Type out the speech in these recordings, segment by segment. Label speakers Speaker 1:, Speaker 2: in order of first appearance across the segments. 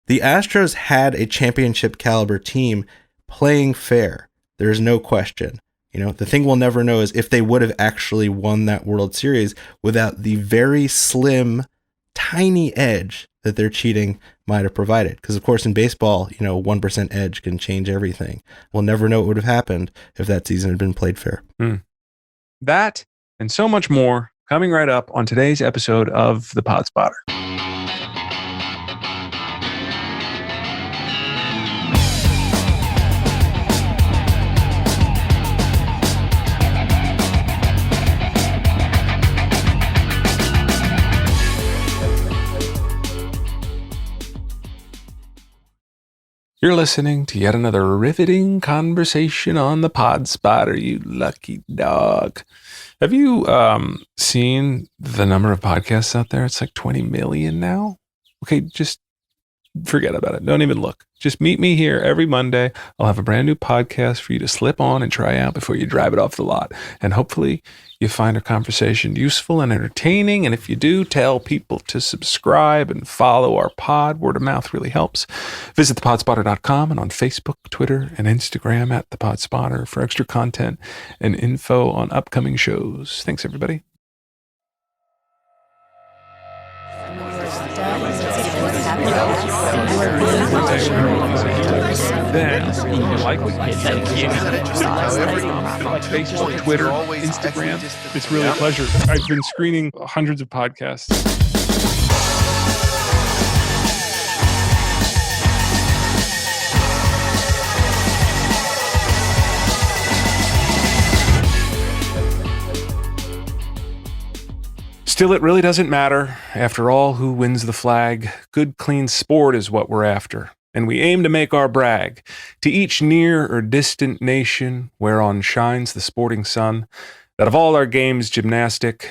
Speaker 1: The Astros had a championship caliber team playing fair. There's no question. The thing we'll never know is if they would have actually won that World Series without the very slim, tiny edge that their cheating might have provided. Because, of course, in baseball, 1% edge can change everything. We'll never know what would have happened if that season had been played fair.
Speaker 2: That and so much more coming right up on today's episode of The Pod Spotter. You're listening to yet another riveting conversation on the Pod Spotter, you lucky dog. Have you seen the number of podcasts out there? It's like 20 million now. Okay, just forget about it. Don't even look. Just meet me here every Monday. I'll have a brand new podcast for you to slip on and try out before you drive it off the lot. And hopefully you find our conversation useful and entertaining. And if you do, tell people to subscribe and follow our pod. Word of mouth really helps. Visit thepodspotter.com and on Facebook, Twitter, and Instagram at thepodspotter for extra content and info on upcoming shows. Thanks, everybody. Then you like what you see. Facebook, Twitter, Instagram. It's really a pleasure. I've been screening hundreds of podcasts. Still, it really doesn't matter. After all, who wins the flag? Good, clean sport is what we're after. And we aim to make our brag to each near or distant nation whereon shines the sporting sun, that of all our games gymnastic,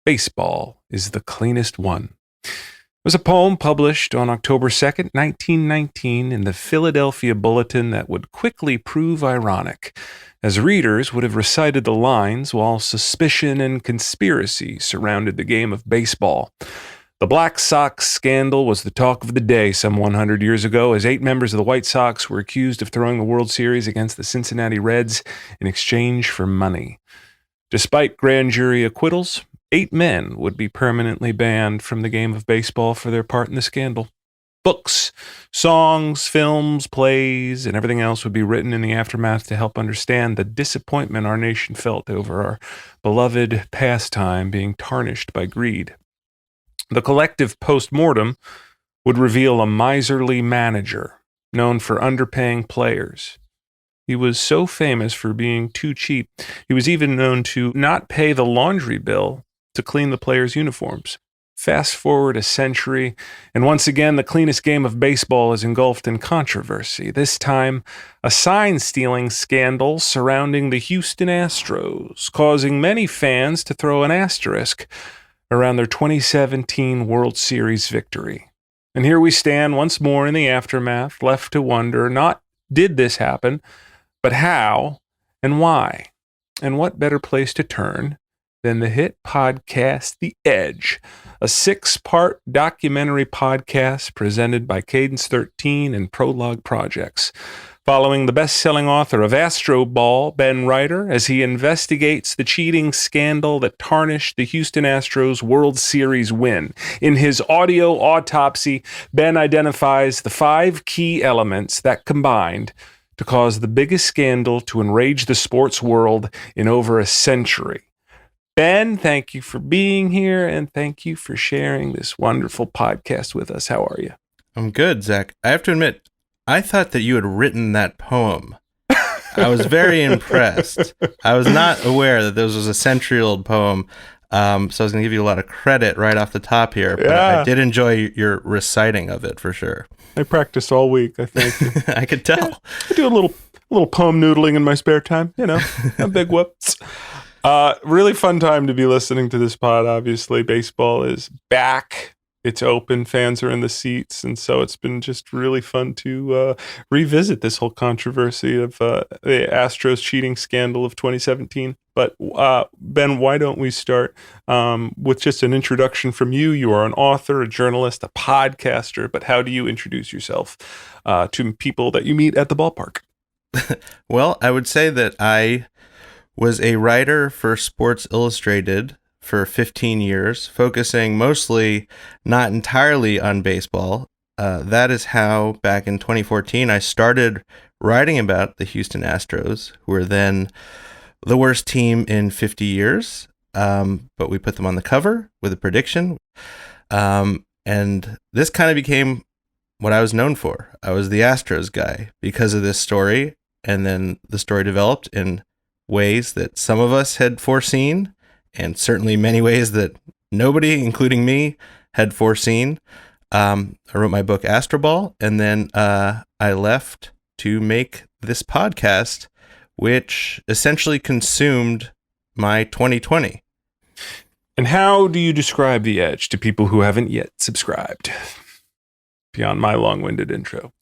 Speaker 2: baseball is the cleanest one. It was a poem published on October 2nd, 1919 in the Philadelphia Bulletin that would quickly prove ironic, as readers would have recited the lines while suspicion and conspiracy surrounded the game of baseball. The Black Sox scandal was the talk of the day some 100 years ago, as 8 members of the White Sox were accused of throwing the World Series against the Cincinnati Reds in exchange for money. Despite grand jury acquittals, 8 men would be permanently banned from the game of baseball for their part in the scandal. Books, songs, films, plays, and everything else would be written in the aftermath to help understand the disappointment our nation felt over our beloved pastime being tarnished by greed. The collective post-mortem would reveal a miserly manager known for underpaying players. He was so famous for being too cheap, he was even known to not pay the laundry bill to clean the players' uniforms. Fast forward a century, and once again, the cleanest game of baseball is engulfed in controversy. This time, a sign-stealing scandal surrounding the Houston Astros, causing many fans to throw an asterisk around their 2017 World Series victory. And here we stand once more in the aftermath, left to wonder, not did this happen, but how and why? And what better place to turn than the hit podcast The Edge, a 6-part documentary podcast presented by Cadence 13 and Prologue Projects, following the best-selling author of Astro Ball, Ben Reiter, as he investigates the cheating scandal that tarnished the Houston Astros World Series win. In his audio autopsy, Ben identifies the 5 key elements that combined to cause the biggest scandal to enrage the sports world in over a century. Ben, thank you for being here, and thank you for sharing this wonderful podcast with us. How are you?
Speaker 1: I'm good, Zach. I have to admit, I thought that you had written that poem. I was very impressed. I was not aware that this was a century-old poem, so I was going to give you a lot of credit right off the top here, but I did enjoy your reciting of it for sure.
Speaker 2: I practiced all week, I think.
Speaker 1: I could tell.
Speaker 2: Yeah, I do a little poem noodling in my spare time, a big whoops. Really fun time to be listening to this pod. Obviously, baseball is back. It's open. Fans are in the seats. And so it's been just really fun to revisit this whole controversy of the Astros cheating scandal of 2017. But Ben, why don't we start with just an introduction from you? You are an author, a journalist, a podcaster, but how do you introduce yourself to people that you meet at the ballpark?
Speaker 1: Well, I would say that I was a writer for Sports Illustrated for 15 years, focusing mostly, not entirely, on baseball. That is how, back in 2014, I started writing about the Houston Astros, who were then the worst team in 50 years. But we put them on the cover with a prediction. And this kind of became what I was known for. I was the Astros guy because of this story. And then the story developed in ways that some of us had foreseen, and certainly many ways that nobody, including me, had foreseen. I wrote my book Astroball, and then I left to make this podcast, which essentially consumed my 2020.
Speaker 2: And how do you describe The Edge to people who haven't yet subscribed? Beyond my long-winded intro.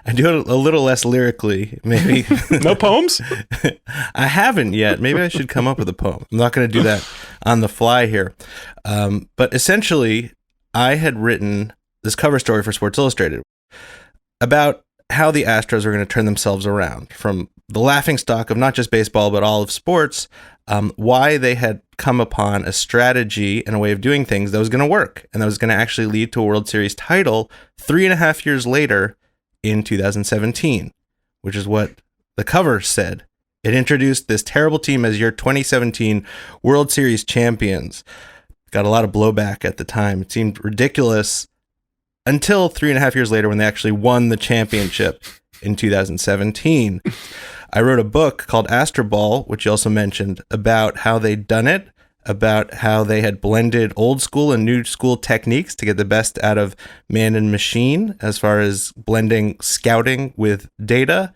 Speaker 1: I do it a little less lyrically, maybe.
Speaker 2: No poems?
Speaker 1: I haven't yet. Maybe I should come up with a poem. I'm not going to do that on the fly here. But essentially, I had written this cover story for Sports Illustrated about how the Astros were going to turn themselves around from the laughingstock of not just baseball, but all of sports, why they had come upon a strategy and a way of doing things that was going to work, and that was going to actually lead to a World Series title 3.5 years later in 2017, which is what the cover said. It introduced this terrible team as your 2017 World Series champions. Got a lot of blowback at the time. It seemed ridiculous until 3.5 years later when they actually won the championship in 2017. I wrote a book called Astroball, which you also mentioned, about how they'd done it, about how they had blended old school and new school techniques to get the best out of man and machine as far as blending scouting with data.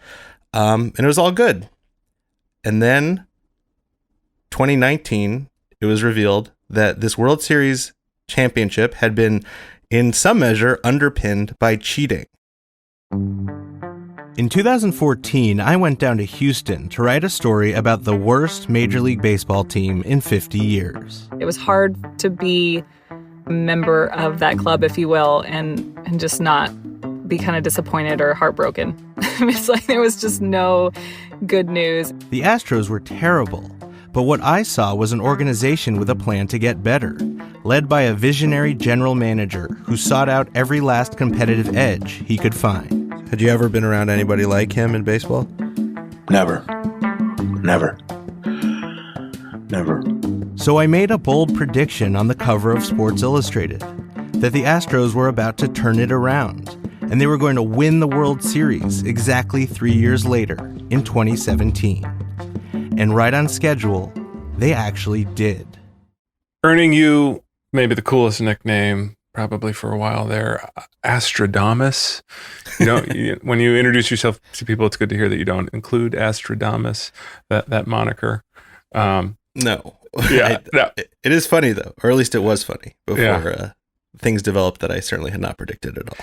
Speaker 1: And it was all good. And then 2019, it was revealed that this World Series championship had been, in some measure, underpinned by cheating. In 2014, I went down to Houston to write a story about the worst Major League Baseball team in 50 years.
Speaker 3: It was hard to be a member of that club, if you will, and just not be kind of disappointed or heartbroken. It's like there was just no good news.
Speaker 1: The Astros were terrible, but what I saw was an organization with a plan to get better, led by a visionary general manager who sought out every last competitive edge he could find. Had you ever been around anybody like him in baseball?
Speaker 4: Never.
Speaker 1: So I made a bold prediction on the cover of Sports Illustrated that the Astros were about to turn it around, and they were going to win the World Series exactly 3 years later in 2017. And right on schedule, they actually did.
Speaker 2: Earning you maybe the coolest nickname probably for a while there, Astrodamus. When you introduce yourself to people, it's good to hear that you don't include Astrodamus, that moniker.
Speaker 1: No.
Speaker 2: Yeah.
Speaker 1: It is funny, though, or at least it was funny before things developed that I certainly had not predicted at all.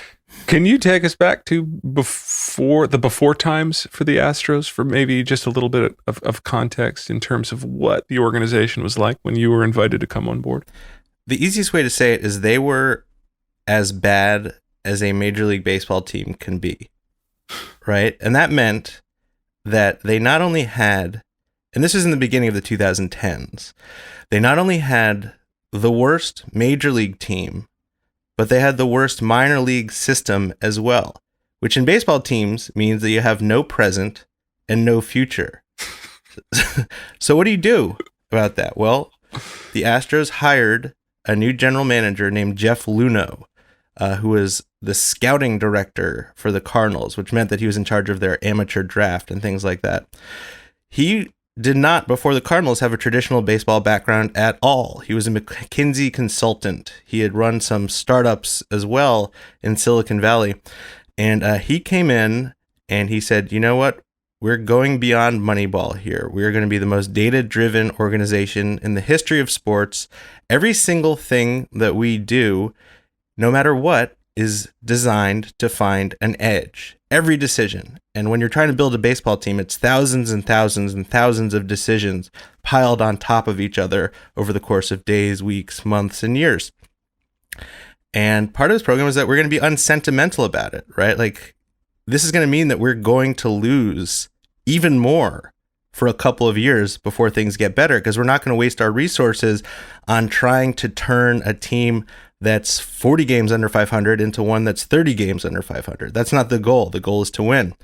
Speaker 2: Can you take us back to before times for the Astros, for maybe just a little bit of context in terms of what the organization was like when you were invited to come on board?
Speaker 1: The easiest way to say it is they were as bad as a Major League Baseball team can be, right? And that meant that they not only had, and this is in the beginning of the 2010s, they not only had the worst Major League team, but they had the worst minor league system as well, which in baseball teams means that you have no present and no future. So what do you do about that? Well, the Astros hired a new general manager named Jeff Luhnow, who was the scouting director for the Cardinals, which meant that he was in charge of their amateur draft and things like that. He did not, before the Cardinals, have a traditional baseball background at all. He was a McKinsey consultant. He had run some startups as well in Silicon Valley. And he came in and he said, you know what? We're going beyond Moneyball here. We're going to be the most data-driven organization in the history of sports. Every single thing that we do, no matter what, is designed to find an edge. Every decision. And when you're trying to build a baseball team, it's thousands and thousands and thousands of decisions piled on top of each other over the course of days, weeks, months, and years. And part of this program is that we're going to be unsentimental about it, right? Like, this is going to mean that we're going to lose even more for a couple of years before things get better, because we're not going to waste our resources on trying to turn a team that's 40 games under 500 into one that's 30 games under 500. That's not the goal. The goal is to win.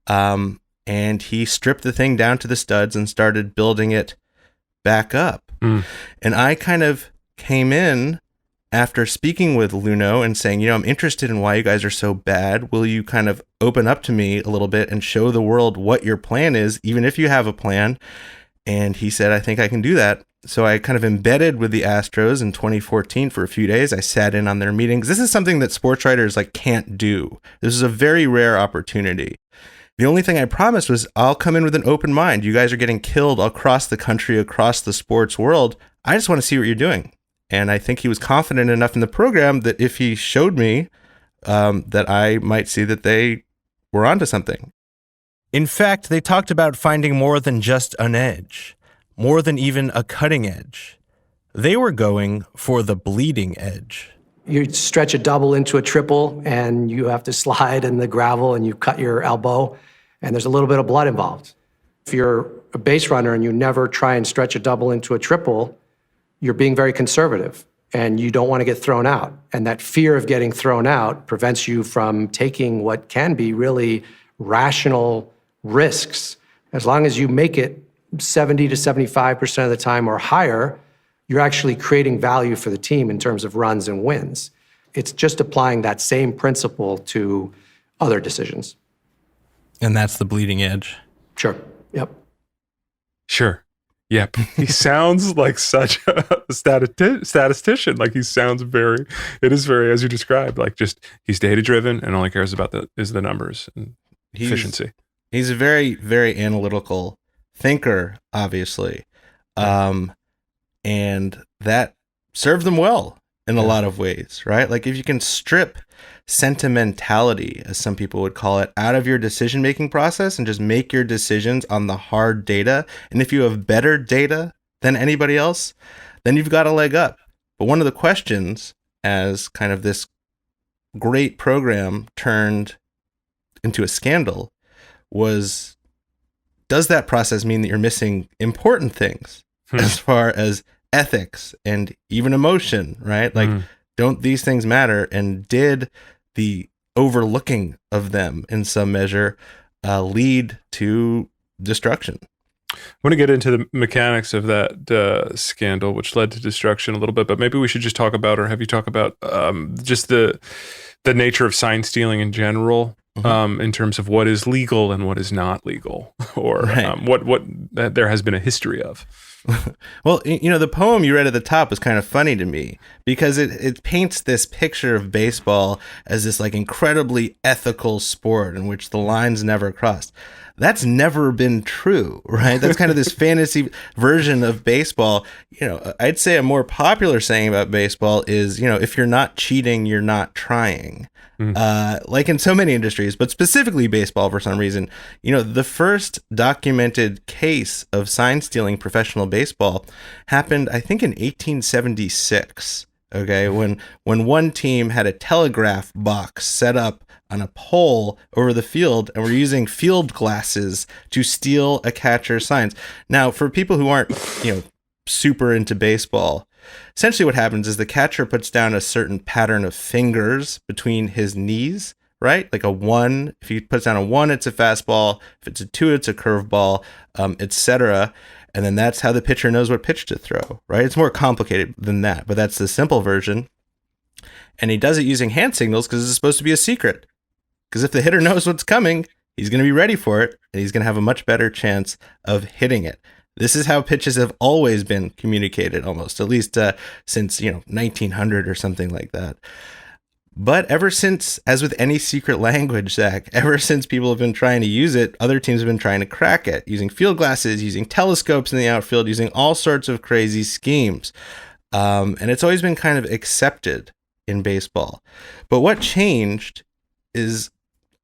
Speaker 1: And he stripped the thing down to the studs and started building it back up. And I kind of came in after speaking with Luno and saying, I'm interested in why you guys are so bad. Will you kind of open up to me a little bit and show the world what your plan is, even if you have a plan? And he said, I think I can do that. So I kind of embedded with the Astros in 2014 for a few days. I sat in on their meetings. This is something that sports writers can't do. This is a very rare opportunity. The only thing I promised was I'll come in with an open mind. You guys are getting killed across the country, across the sports world. I just want to see what you're doing. And I think he was confident enough in the program that if he showed me that I might see that they were onto something. In fact, they talked about finding more than just an edge, more than even a cutting edge. They were going for the bleeding edge.
Speaker 4: You stretch a double into a triple and you have to slide in the gravel and you cut your elbow and there's a little bit of blood involved. If you're a base runner and you never try and stretch a double into a triple, you're being very conservative and you don't want to get thrown out. And that fear of getting thrown out prevents you from taking what can be really rational risks. As long as you make it 70 to 75% of the time or higher, you're actually creating value for the team in terms of runs and wins. It's just applying that same principle to other decisions.
Speaker 1: And that's the bleeding edge.
Speaker 4: Sure. Yep.
Speaker 2: Sure. Yep. He sounds like such a statistician. Like, he sounds it is very, as you described, he's data driven and all he cares about is the numbers and efficiency.
Speaker 1: He's a very, very analytical thinker, obviously. And that served them well in a lot of ways, right? Like, if you can strip sentimentality, as some people would call it, out of your decision-making process and just make your decisions on the hard data, and if you have better data than anybody else, then you've got a leg up. But one of the questions, as kind of this great program turned into a scandal, was, does that process mean that you're missing important things as far as ethics and even emotion, right? Like, don't these things matter? And did the overlooking of them in some measure lead to destruction?
Speaker 2: I want to get into the mechanics of that scandal, which led to destruction a little bit, but maybe we should just talk about, or have you talk about just the nature of sign stealing in general, in terms of what is legal and what is not legal, or what there has been a history of.
Speaker 1: Well, the poem you read at the top was kind of funny to me because it paints this picture of baseball as this incredibly ethical sport in which the lines never crossed. That's never been true, right? That's kind of this fantasy version of baseball. I'd say a more popular saying about baseball is, if you're not cheating, you're not trying. Like in so many industries, but specifically baseball for some reason. The first documented case of sign stealing professional baseball happened, I think, in 1876. Okay, when one team had a telegraph box set up on a pole over the field and were using field glasses to steal a catcher's signs. Now, for people who aren't, super into baseball, essentially what happens is the catcher puts down a certain pattern of fingers between his knees, right? Like a 1. If he puts down a 1, it's a fastball. If it's a 2, it's a curveball, etc. And then that's how the pitcher knows what pitch to throw, right? It's more complicated than that, but that's the simple version. And he does it using hand signals because it's supposed to be a secret. Because if the hitter knows what's coming, he's going to be ready for it, and he's going to have a much better chance of hitting it. This is how pitches have always been communicated, almost, at least since 1900 or something like that. But ever since, as with any secret language, Zach, ever since people have been trying to use it, other teams have been trying to crack it, using field glasses, using telescopes in the outfield, using all sorts of crazy schemes. And it's always been kind of accepted in baseball. But what changed is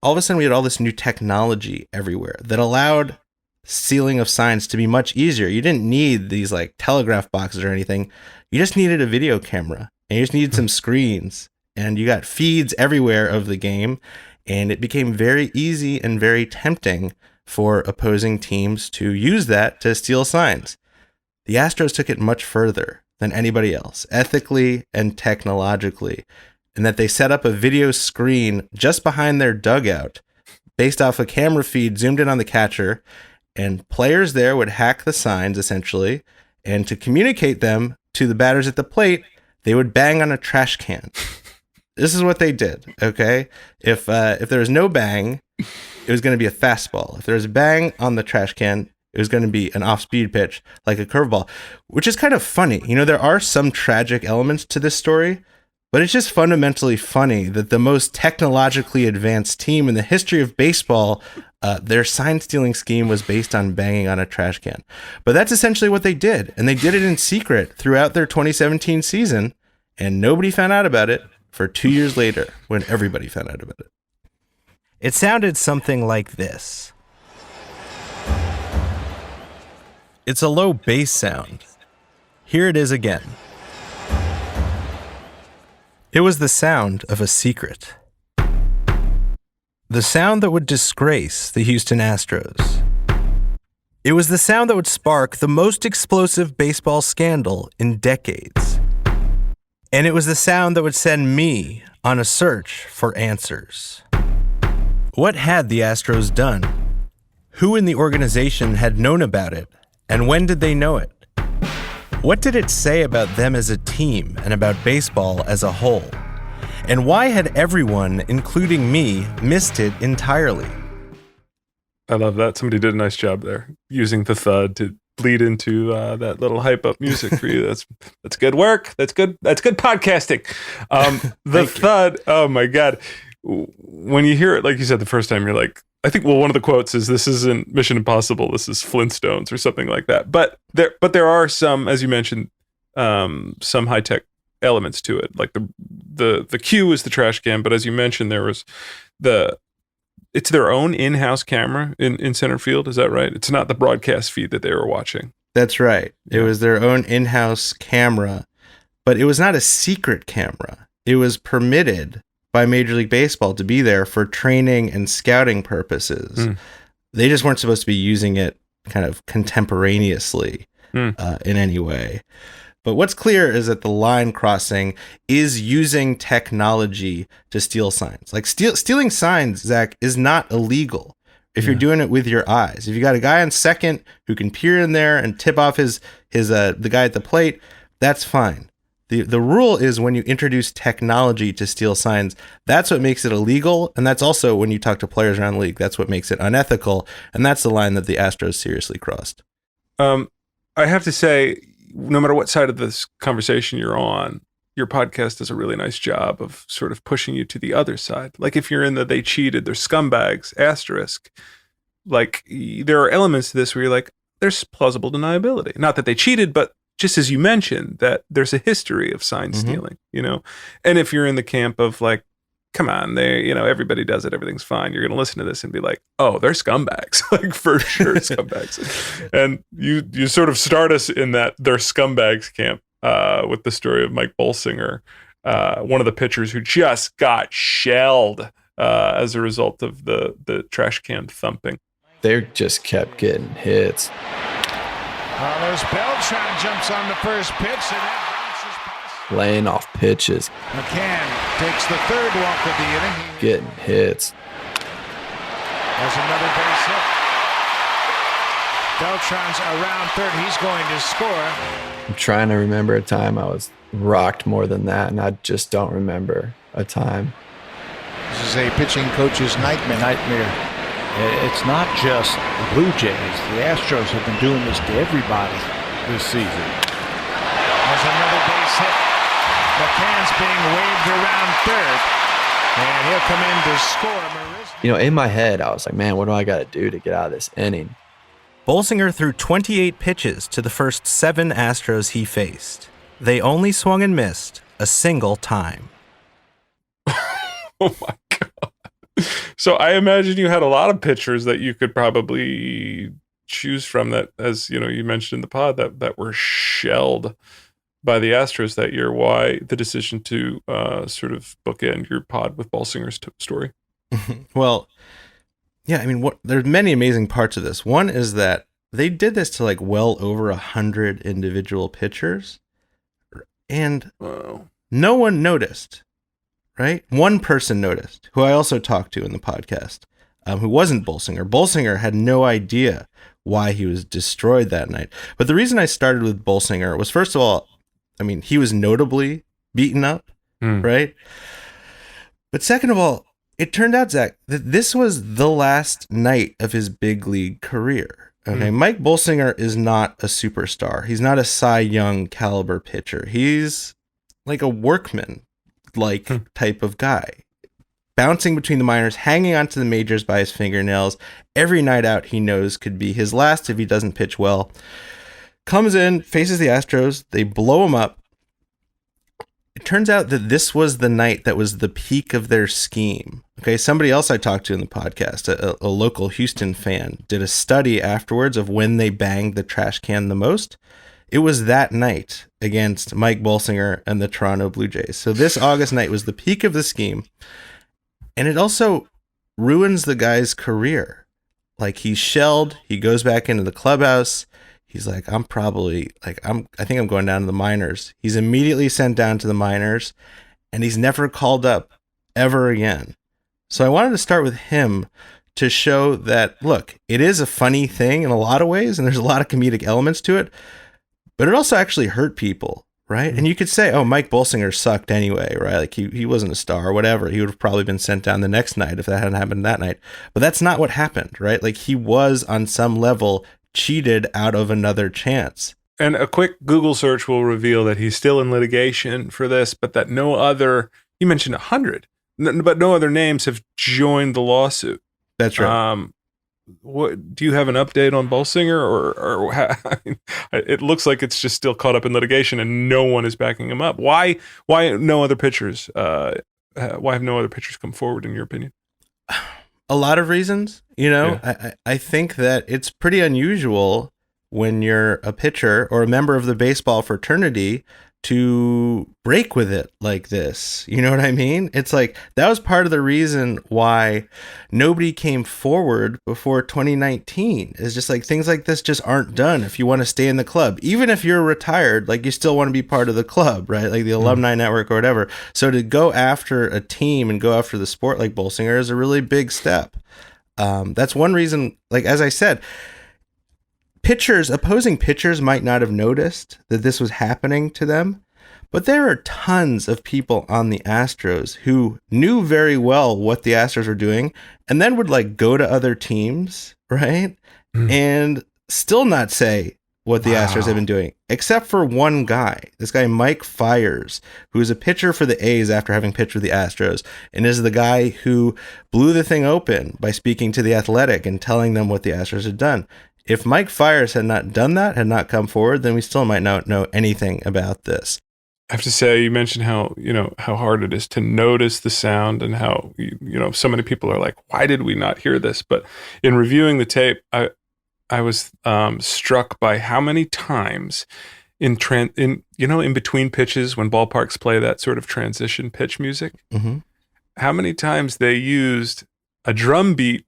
Speaker 1: all of a sudden we had all this new technology everywhere that allowed sealing of signs to be much easier. You didn't need these like telegraph boxes or anything. You just needed a video camera and you just needed some screens, and you got feeds everywhere of the game. And it became very easy and very tempting for opposing teams to use that to steal signs. The Astros took it much further than anybody else, ethically and technologically, in that they set up a video screen just behind their dugout based off a camera feed zoomed in on the catcher, and players there would hack the signs essentially, and to communicate them to the batters at the plate, they would bang on a trash can. This is what they did, okay? If there was no bang, it was going to be a fastball. If there was a bang on the trash can, it was going to be an off-speed pitch, like a curveball, which is kind of funny. You know, there are some tragic elements to this story, but it's just fundamentally funny that the most technologically advanced team in the history of baseball, their sign-stealing scheme was based on banging on a trash can. But that's essentially what they did, and they did it in secret throughout their 2017 season, and nobody found out about it for 2 years later when everybody found out about it. It sounded something like this. It's a low bass sound. Here it is again. It was the sound of a secret. The sound that would disgrace the Houston Astros. It was the sound that would spark the most explosive baseball scandal in decades. And it was the sound that would send me on a search for answers. What had the Astros done? Who in the organization had known about it? And when did they know it? What did it say about them as a team and about baseball as a whole? And why had everyone, including me, missed it entirely?
Speaker 2: I love that. Somebody did a nice job there, using the thud to bleed into that little hype up music for you. That's good work. That's good podcasting. The thud. Oh my God. When you hear it, like you said, the first time, you're like, I think, well, one of the quotes is, "This isn't Mission Impossible. This is Flintstones," or something like that. But there are some, as you mentioned, some high tech elements to it. Like the cue is the trash can, but as you mentioned, there was it's their own in-house camera in center field. Is that right? It's not the broadcast feed that they were watching.
Speaker 1: That's right. It was their own in-house camera, but it was not a secret camera. It was permitted by Major League Baseball to be there for training and scouting purposes. They just weren't supposed to be using it kind of contemporaneously in any way. But what's clear is that the line crossing is using technology to steal signs. Like stealing signs, Zach, is not illegal if you're doing it with your eyes. If you got a guy on second who can peer in there and tip off the guy at the plate, that's fine. The rule is when you introduce technology to steal signs, that's what makes it illegal. And that's also when you talk to players around the league, that's what makes it unethical. And that's the line that the Astros seriously crossed.
Speaker 2: I have to say, no matter what side of this conversation you're on, your podcast does a really nice job of sort of pushing you to the other side. Like if you're in the "they cheated, they're scumbags" asterisk, like there are elements to this where you're like, there's plausible deniability. Not that they cheated, but just as you mentioned, that there's a history of sign stealing, you know? And if you're in the camp of like, come on, everybody does it, everything's fine, you're going to listen to this and be like, oh, they're scumbags, like for sure scumbags. And you sort of start us in that they're scumbags camp with the story of Mike Bolsinger, one of the pitchers who just got shelled as a result of the trash can thumping.
Speaker 5: They just kept getting hits.
Speaker 6: Carlos Beltran jumps on the first pitch and that bounces past.
Speaker 5: Laying off pitches.
Speaker 6: McCann takes the third walk of the inning.
Speaker 5: Getting hits.
Speaker 6: There's another base hit. Beltran's around third. He's going to score.
Speaker 5: I'm trying to remember a time I was rocked more than that, and I just don't remember a time.
Speaker 6: This is a pitching coach's nightmare.
Speaker 7: It's not just the Blue Jays. The Astros have been doing this to everybody this season.
Speaker 6: There's another base hit. McCann's being waved around third. And he'll come in to score.
Speaker 5: In my head, I was like, man, what do I got to do to get out of this inning?
Speaker 1: Bolsinger threw 28 pitches to the first 7 Astros he faced. They only swung and missed a single time.
Speaker 2: Oh my God. So I imagine you had a lot of pitchers that you could probably choose from that, as you know, you mentioned in the pod that were shelled by the Astros that year. Why the decision to sort of bookend your pod with Balsinger's story?
Speaker 1: Well, yeah, I mean, there's many amazing parts of this. One is that they did this to like well over 100 individual pitchers, and no one noticed, right? One person noticed, who I also talked to in the podcast, who wasn't Balsinger. Balsinger had no idea why he was destroyed that night. But the reason I started with Balsinger was, first of all, I mean, he was notably beaten up, right? But second of all, it turned out, Zach, that this was the last night of his big league career. Okay, Mike Balsinger is not a superstar. He's not a Cy Young caliber pitcher. He's like a workman type of guy, bouncing between the minors, hanging onto the majors by his fingernails. Every night out he knows could be his last if he doesn't pitch well. Comes in, faces the Astros, they blow him up. It turns out that this was the night that was the peak of their scheme. Okay, somebody else I talked to in the podcast, a local Houston fan, did a study afterwards of when they banged the trash can the most. It was that night against Mike Balsinger and the Toronto Blue Jays. So this August night was the peak of the scheme. And it also ruins the guy's career. Like, he's shelled, he goes back into the clubhouse. He's like, I think I'm going down to the minors. He's immediately sent down to the minors, and he's never called up ever again. So I wanted to start with him to show that, look, it is a funny thing in a lot of ways, and there's a lot of comedic elements to it, but it also actually hurt people, right? And you could say, oh, Mike Balsinger sucked anyway, right? Like, he wasn't a star or whatever. He would have probably been sent down the next night if that hadn't happened that night. But that's not what happened, right? Like, he was on some level cheated out of another chance.
Speaker 2: And a quick Google search will reveal that he's still in litigation for this, but that no other, you mentioned 100, but no other names have joined the lawsuit.
Speaker 1: That's right.
Speaker 2: What do you have an update on Balsinger, or it looks like it's just still caught up in litigation and no one is backing him up? Why no other pitchers? Why have no other pitchers come forward, in your opinion?
Speaker 1: A lot of reasons,
Speaker 2: Yeah.
Speaker 1: I think that it's pretty unusual when you're a pitcher or a member of the baseball fraternity to break with it like this. You know what I mean? It's like, that was part of the reason why nobody came forward before 2019. It's just like, things like this just aren't done if you want to stay in the club. Even if you're retired, like, you still want to be part of the club, right? Like the alumni network or whatever. So to go after a team and go after the sport like Balsinger is a really big step. That's one reason, like, as I said, opposing pitchers might not have noticed that this was happening to them, but there are tons of people on the Astros who knew very well what the Astros were doing and then would like go to other teams, right? And still not say what the Astros have been doing, except for one guy, this guy, Mike Fiers, who is a pitcher for the A's after having pitched with the Astros, and is the guy who blew the thing open by speaking to The Athletic and telling them what the Astros had done. If Mike Fiers had not done that, had not come forward, then we still might not know anything about this.
Speaker 2: I have to say, you mentioned how hard it is to notice the sound and how, so many people are like, why did we not hear this? But in reviewing the tape, I was struck by how many times in between pitches when ballparks play that sort of transition pitch music, how many times they used a drum beat,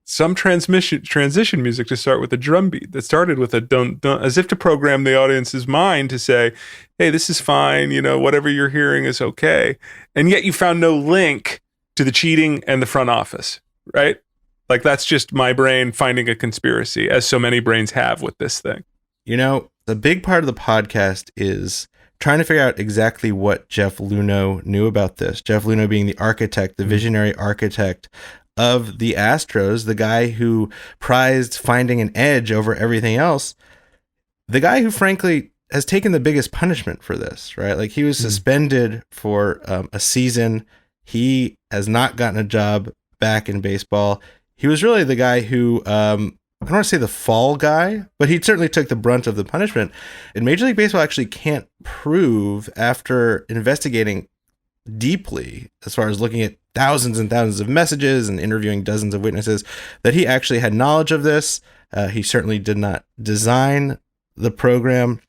Speaker 2: some transition music to start with a drum beat that started with a dun dun, as if to program the audience's mind to say, hey, this is fine, whatever you're hearing is okay. And yet you found no link to the cheating and the front office, right? Like, that's just my brain finding a conspiracy, as so many brains have with this thing.
Speaker 1: The big part of the podcast is trying to figure out exactly what Jeff Luhnow knew about this. Jeff Luhnow being the architect, the visionary architect of the Astros, the guy who prized finding an edge over everything else, the guy who frankly has taken the biggest punishment for this, right? Like, he was suspended for a season. He has not gotten a job back in baseball. He was really the guy who, I don't want to say the fall guy, but he certainly took the brunt of the punishment. And Major League Baseball actually can't prove, after investigating deeply, as far as looking at thousands and thousands of messages and interviewing dozens of witnesses, that he actually had knowledge of this. He certainly did not design the program.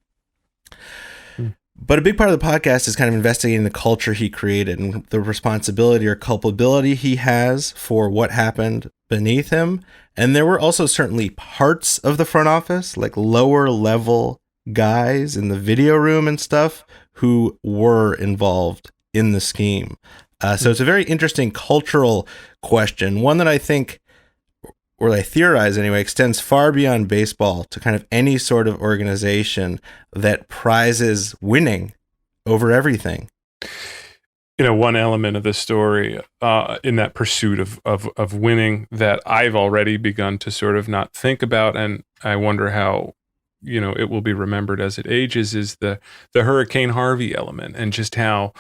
Speaker 1: But a big part of the podcast is kind of investigating the culture he created and the responsibility or culpability he has for what happened beneath him. And there were also certainly parts of the front office, like lower level guys in the video room and stuff, who were involved in the scheme. So it's a very interesting cultural question, one that I think, or I theorize anyway, extends far beyond baseball to kind of any sort of organization that prizes winning over everything.
Speaker 2: One element of this story in that pursuit of winning that I've already begun to sort of not think about, and I wonder how it will be remembered as it ages, is the Hurricane Harvey element, and just how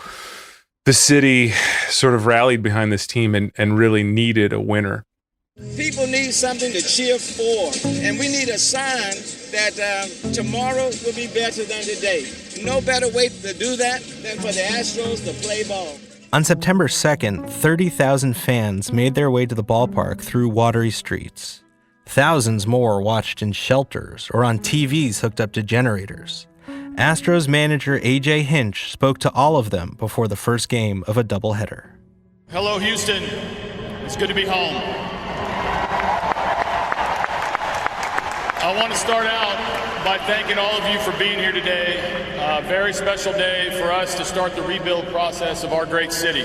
Speaker 2: the city sort of rallied behind this team and really needed a winner.
Speaker 8: People need something to cheer for, and we need a sign that tomorrow will be better than today. No better way to do that than for the Astros to play ball.
Speaker 9: On September 2nd, 30,000 fans made their way to the ballpark through watery streets. Thousands more watched in shelters or on TVs hooked up to generators. Astros manager A.J. Hinch spoke to all of them before the first game of a doubleheader.
Speaker 10: Hello, Houston. It's good to be home. I want to start out by thanking all of you for being here today. A very special day for us to start the rebuild process of our great city.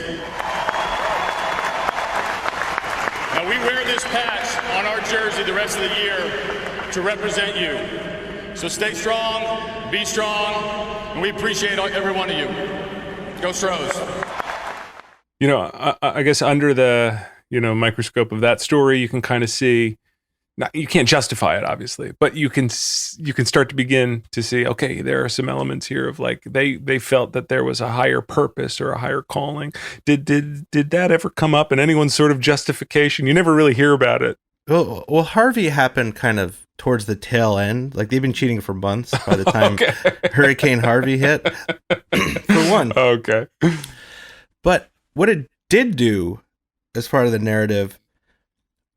Speaker 10: Now, we wear this patch on our jersey the rest of the year to represent you. So stay strong, be strong, and we appreciate every one of you. Go Stros.
Speaker 2: I guess under the, microscope of that story, you can kind of see, you can't justify it, obviously, but you can start to begin to see, okay, there are some elements here of like, they felt that there was a higher purpose or a higher calling. Did that ever come up in anyone's sort of justification? You never really hear about it.
Speaker 1: Well, Harvey happened kind of towards the tail end. Like, they've been cheating for months by the time Hurricane Harvey hit, for one.
Speaker 2: Okay.
Speaker 1: But what it did do, as part of the narrative,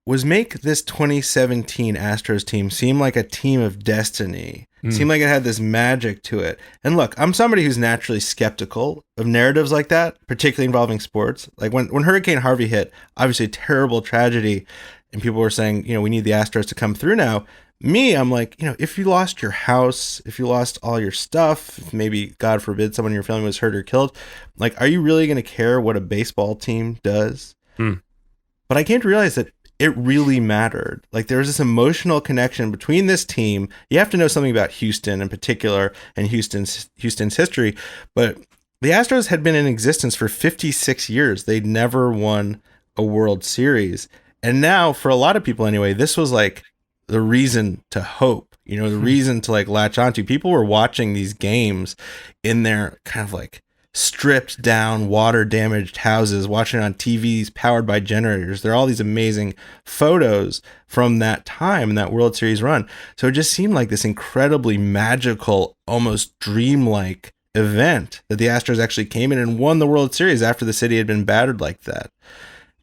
Speaker 1: was make this 2017 Astros team seem like a team of destiny. Seemed like it had this magic to it. And look, I'm somebody who's naturally skeptical of narratives like that, particularly involving sports. Like when Hurricane Harvey hit, obviously a terrible tragedy, and people were saying, we need the Astros to come through now. Me, I'm like, if you lost your house, if you lost all your stuff, if maybe, God forbid, someone in your family was hurt or killed, like, are you really going to care what a baseball team does? But I came to realize that it really mattered. Like, there was this emotional connection between this team. You have to know something about Houston in particular and Houston's history, but the Astros had been in existence for 56 years. They'd never won a World Series. And now, for a lot of people anyway, this was like the reason to hope, the reason to like latch onto. People were watching these games in their kind of like stripped down, water damaged houses, watching on TVs powered by generators. There are all these amazing photos from that time and that World Series run. So it just seemed like this incredibly magical, almost dreamlike event that the Astros actually came in and won the World Series after the city had been battered like that.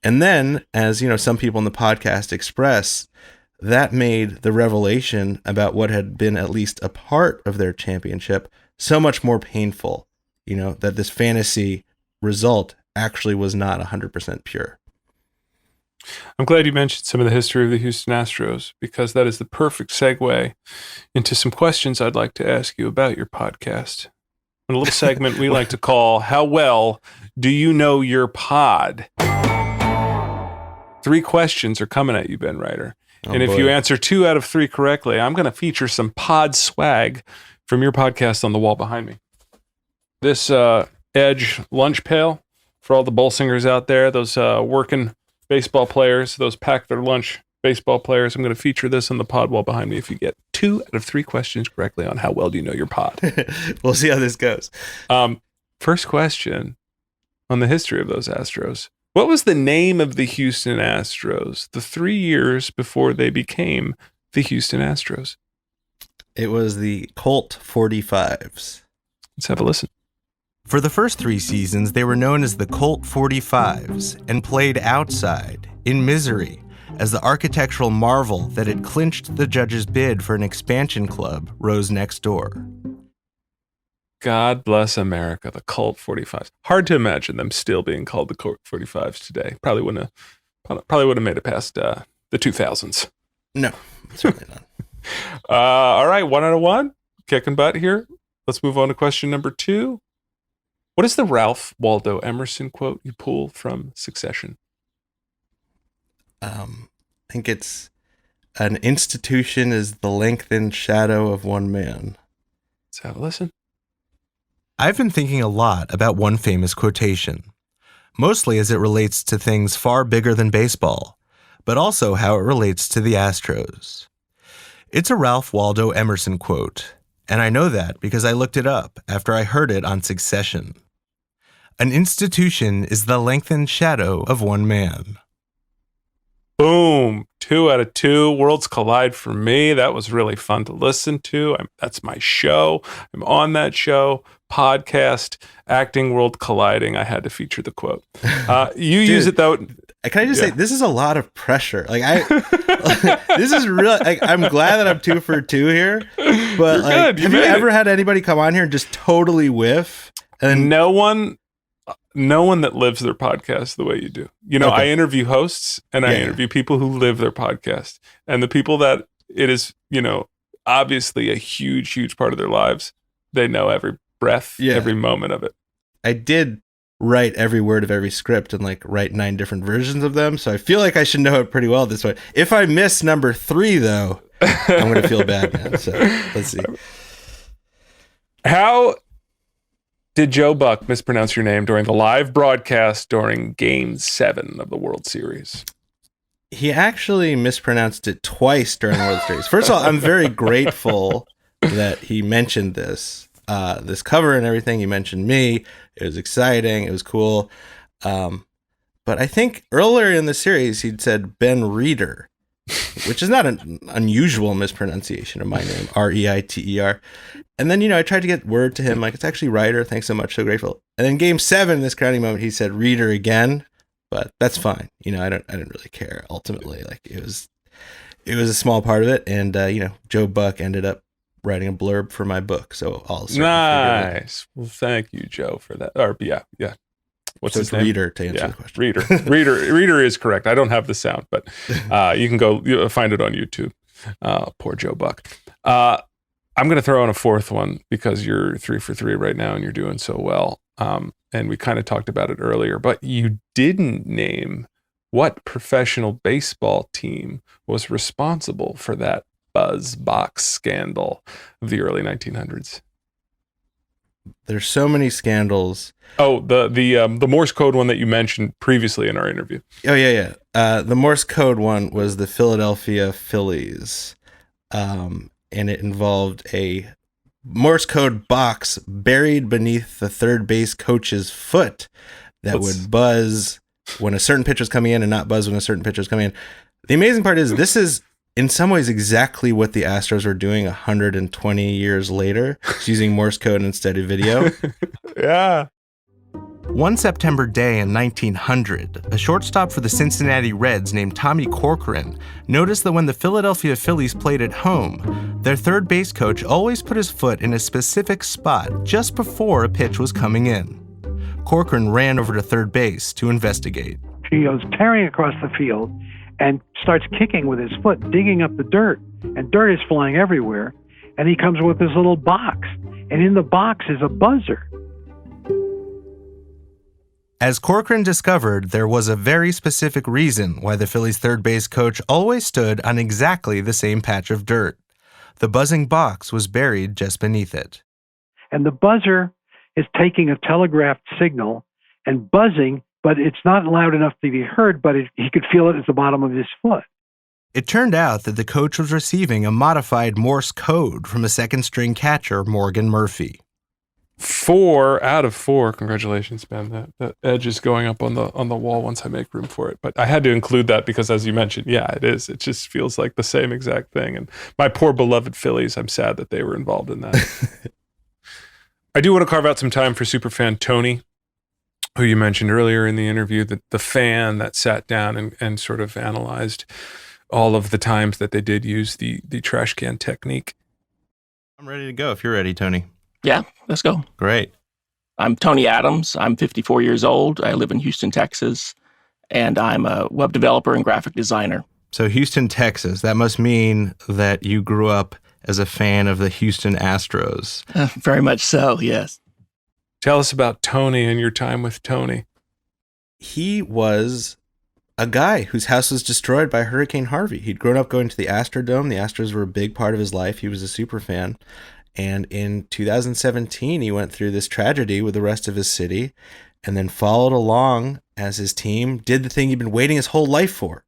Speaker 1: And then, as some people in the podcast express, that made the revelation about what had been at least a part of their championship so much more painful. That this fantasy result actually was not 100% pure.
Speaker 2: I'm glad you mentioned some of the history of the Houston Astros, because that is the perfect segue into some questions I'd like to ask you about your podcast. In a little segment we like to call, How Well Do You Know Your Pod? 3 questions are coming at you, Ben Reiter. And if you answer 2 out of 3 correctly, I'm going to feature some pod swag from your podcast on the wall behind me. This Edge lunch pail for all the bowl singers out there, those working baseball players, those pack their lunch baseball players. I'm going to feature this on the pod wall behind me if you get 2 out of 3 questions correctly on how well do you know your pod.
Speaker 1: We'll see how this goes.
Speaker 2: First question on the history of those Astros. What was the name of the Houston Astros the 3 years before they became the Houston Astros?
Speaker 1: It was the Colt 45s.
Speaker 2: Let's have a listen.
Speaker 9: For the first 3 seasons, they were known as the Colt 45s and played outside, in misery, as the architectural marvel that had clinched the judge's bid for an expansion club rose next door.
Speaker 2: God bless America, the Colt 45s. Hard to imagine them still being called the Colt 45s today. Probably wouldn't have made it past the 2000s.
Speaker 1: No, certainly not.
Speaker 2: All right, 1 out of 1. Kicking butt here. Let's move on to question number 2. What is the Ralph Waldo Emerson quote you pull from Succession?
Speaker 1: I think it's, an institution is the lengthened shadow of one man.
Speaker 2: Let's have a listen.
Speaker 9: I've been thinking a lot about one famous quotation, mostly as it relates to things far bigger than baseball, but also how it relates to the Astros. It's a Ralph Waldo Emerson quote, and I know that because I looked it up after I heard it on Succession. An institution is the lengthened shadow of one man.
Speaker 2: Boom. 2 out of 2. Worlds collide for me. That was really fun to listen to. That's my show. I'm on that show. Podcast, acting, world colliding. I had to feature the quote. You use it though.
Speaker 1: Can I just say, this is a lot of pressure. This is real. I'm glad that I'm 2 for 2 here. But have you ever had anybody come on here and just totally whiff? And
Speaker 2: no one that lives their podcast the way you do. Okay. I interview hosts and I interview people who live their podcast, and the people that it is, obviously a huge, huge part of their lives. They know every breath, every moment of it.
Speaker 1: I did write every word of every script and write 9 different versions of them. So I feel like I should know it pretty well this way. If I miss number 3 though, I'm going to feel bad, man. So let's see.
Speaker 2: How did Joe Buck mispronounce your name during the live broadcast during Game 7 of the World Series?
Speaker 1: He actually mispronounced it twice during the World Series. First of all, I'm very grateful that he mentioned this cover and everything. He mentioned me. It was exciting. It was cool. But I think earlier in the series, he'd said Ben Reiter, which is not an unusual mispronunciation of my name, Reiter. And then, I tried to get word to him, it's actually Reiter. Thanks so much. So grateful. And then Game 7, this crowning moment, he said Reiter again, but that's fine. I didn't really care ultimately. It was a small part of it. And, Joe Buck ended up writing a blurb for my book. So I'll
Speaker 2: nice. Well, thank you, Joe, for that. Or yeah. What's his name?
Speaker 1: Reiter, to answer the question.
Speaker 2: Reiter is correct. I don't have the sound, but you can go find it on YouTube. Poor Joe Buck. I'm going to throw in a 4th one because you're 3 for 3 right now and you're doing so well. And we kind of talked about it earlier, but you didn't name what professional baseball team was responsible for that buzz box scandal of the early 1900s.
Speaker 1: There's so many scandals.
Speaker 2: Oh, the Morse code one that you mentioned previously in our interview.
Speaker 1: Oh yeah. The Morse code one was the Philadelphia Phillies, and it involved a Morse code box buried beneath the third base coach's foot that would buzz when a certain pitch was coming in and not buzz when a certain pitch was coming in. The amazing part is this is in some ways exactly what the Astros were doing 120 years later, using Morse code instead of video.
Speaker 2: Yeah.
Speaker 9: One September day in 1900, a shortstop for the Cincinnati Reds named Tommy Corcoran noticed that when the Philadelphia Phillies played at home, their third base coach always put his foot in a specific spot just before a pitch was coming in. Corcoran ran over to third base to investigate.
Speaker 11: He goes tearing across the field and starts kicking with his foot, digging up the dirt, and dirt is flying everywhere. And he comes with this little box, and in the box is a buzzer.
Speaker 9: As Corcoran discovered, there was a very specific reason why the Phillies' third base coach always stood on exactly the same patch of dirt. The buzzing box was buried just beneath it.
Speaker 11: And the buzzer is taking a telegraphed signal and buzzing, but it's not loud enough to be heard, but he could feel it at the bottom of his foot.
Speaker 9: It turned out that the coach was receiving a modified Morse code from a second-string catcher, Morgan Murphy.
Speaker 2: 4 out of 4. Congratulations, Ben. That edge is going up on the wall once I make room for it. But I had to include that because, as you mentioned, yeah, it is. It just feels like the same exact thing. And my poor beloved Phillies, I'm sad that they were involved in that. I do want to carve out some time for superfan Tony, who you mentioned earlier in the interview, the fan that sat down and sort of analyzed all of the times that they did use the trash can technique.
Speaker 1: I'm ready to go if you're ready, Tony.
Speaker 12: Yeah, let's go.
Speaker 1: Great.
Speaker 12: I'm Tony Adams. I'm 54 years old. I live in Houston, Texas, and I'm a web developer and graphic designer.
Speaker 1: So Houston, Texas, that must mean that you grew up as a fan of the Houston Astros.
Speaker 12: Very much so, yes.
Speaker 2: Tell us about Tony and your time with Tony.
Speaker 1: He was a guy whose house was destroyed by Hurricane Harvey. He'd grown up going to the Astrodome. The Astros were a big part of his life. He was a super fan. And in 2017, he went through this tragedy with the rest of his city and then followed along as his team did the thing he'd been waiting his whole life for,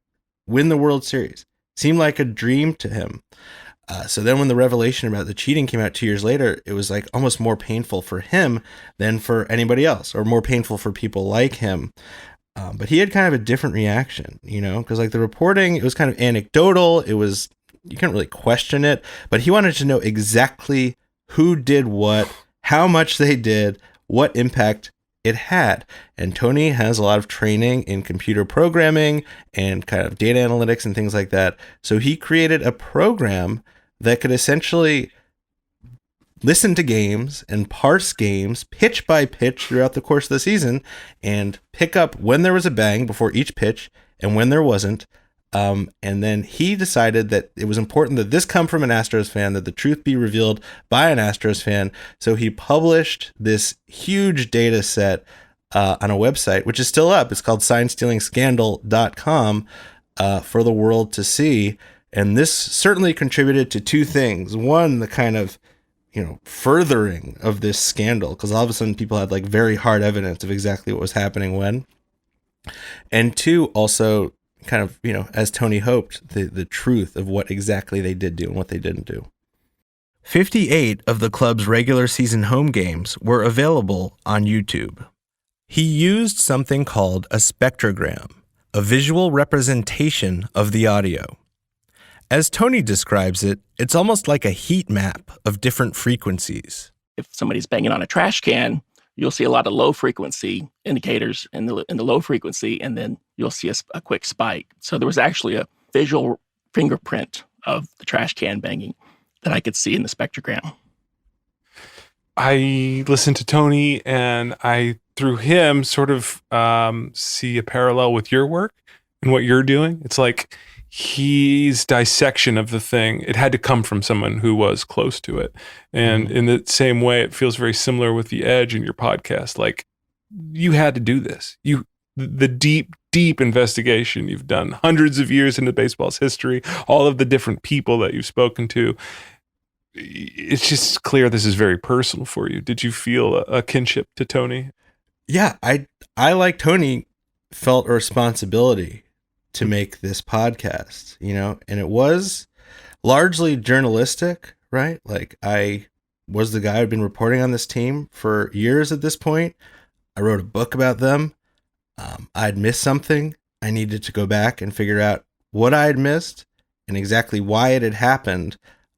Speaker 1: win the World Series. Seemed like a dream to him. So then when the revelation about the cheating came out 2 years later, it was like almost more painful for him than for anybody else, or more painful for people like him. But he had kind of a different reaction, because like the reporting, it was kind of anecdotal. It was, you couldn't really question it, but he wanted to know exactly who did what, how much they did, what impact it had. And Tony has a lot of training in computer programming and kind of data analytics and things like that. So he created a program that could essentially listen to games and parse games pitch by pitch throughout the course of the season and pick up when there was a bang before each pitch and when there wasn't. And then he decided that it was important that this come from an Astros fan, that the truth be revealed by an Astros fan. So he published this huge data set on a website, which is still up. It's called signstealingscandal.com for the world to see. And this certainly contributed to two things. One, the kind of, furthering of this scandal, because all of a sudden people had like very hard evidence of exactly what was happening when. And two, also kind of, as Tony hoped, the truth of what exactly they did do and what they didn't do.
Speaker 9: 58 of the club's regular season home games were available on YouTube. He used something called a spectrogram, a visual representation of the audio. As Tony describes it, it's almost like a heat map of different frequencies.
Speaker 12: If somebody's banging on a trash can, you'll see a lot of low frequency indicators in the low frequency, and then you'll see a quick spike. So there was actually a visual fingerprint of the trash can banging that I could see in the spectrogram.
Speaker 2: I listened to Tony, and I, through him, sort of see a parallel with your work and what you're doing. It's like his dissection of the thing, it had to come from someone who was close to it. And in the same way, it feels very similar with The Edge and your podcast. Like, you had to do this. The deep investigation you've done, hundreds of years into baseball's history, all of the different people that you've spoken to. It's just clear this is very personal for you. Did you feel a kinship to Tony?
Speaker 1: Yeah, I like Tony, felt a responsibility to make this podcast, and it was largely journalistic, right? Like, I was the guy who'd been reporting on this team for years at this point. I wrote a book about them. I'd missed something. I needed to go back and figure out what I had missed and exactly why it had happened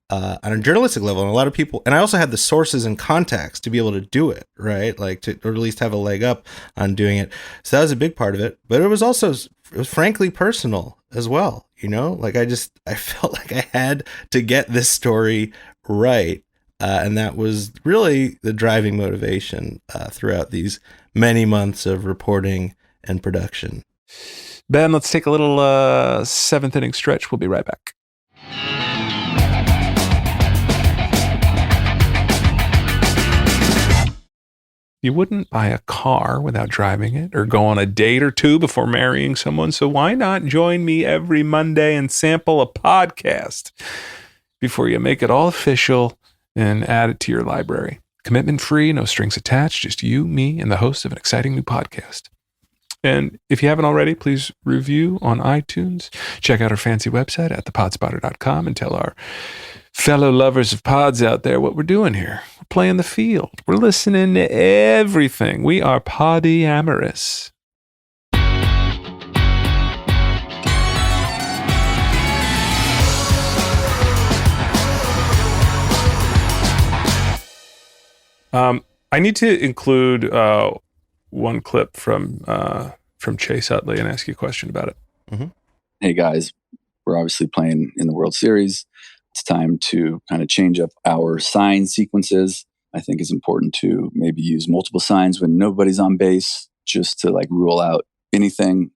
Speaker 1: on a journalistic level. And a lot of people, and I also had the sources and contacts to be able to do it, right? Like to, or at least have a leg up on doing it. So that was a big part of it, but it was also, it was frankly personal as well. Like I felt like I had to get this story right. And that was really the driving motivation throughout these many months of reporting and production.
Speaker 2: Ben, let's take a little seventh inning stretch. We'll be right back. You wouldn't buy a car without driving it or go on a date or two before marrying someone. So why not join me every Monday and sample a podcast before you make it all official and add it to your library? Commitment free, no strings attached, just you, me, and the host of an exciting new podcast. And if you haven't already, please review on iTunes. Check out our fancy website at thepodspotter.com and tell our fellow lovers of pods out there what we're doing here. We're playing the field. We're listening to everything. We are polyamorous. I need to include one clip from Chase Utley and ask you a question about it.
Speaker 1: Mm-hmm.
Speaker 13: Hey guys, we're obviously playing in the World Series. It's time to kind of change up our sign sequences. I think it's important to maybe use multiple signs when nobody's on base, just to like rule out anything.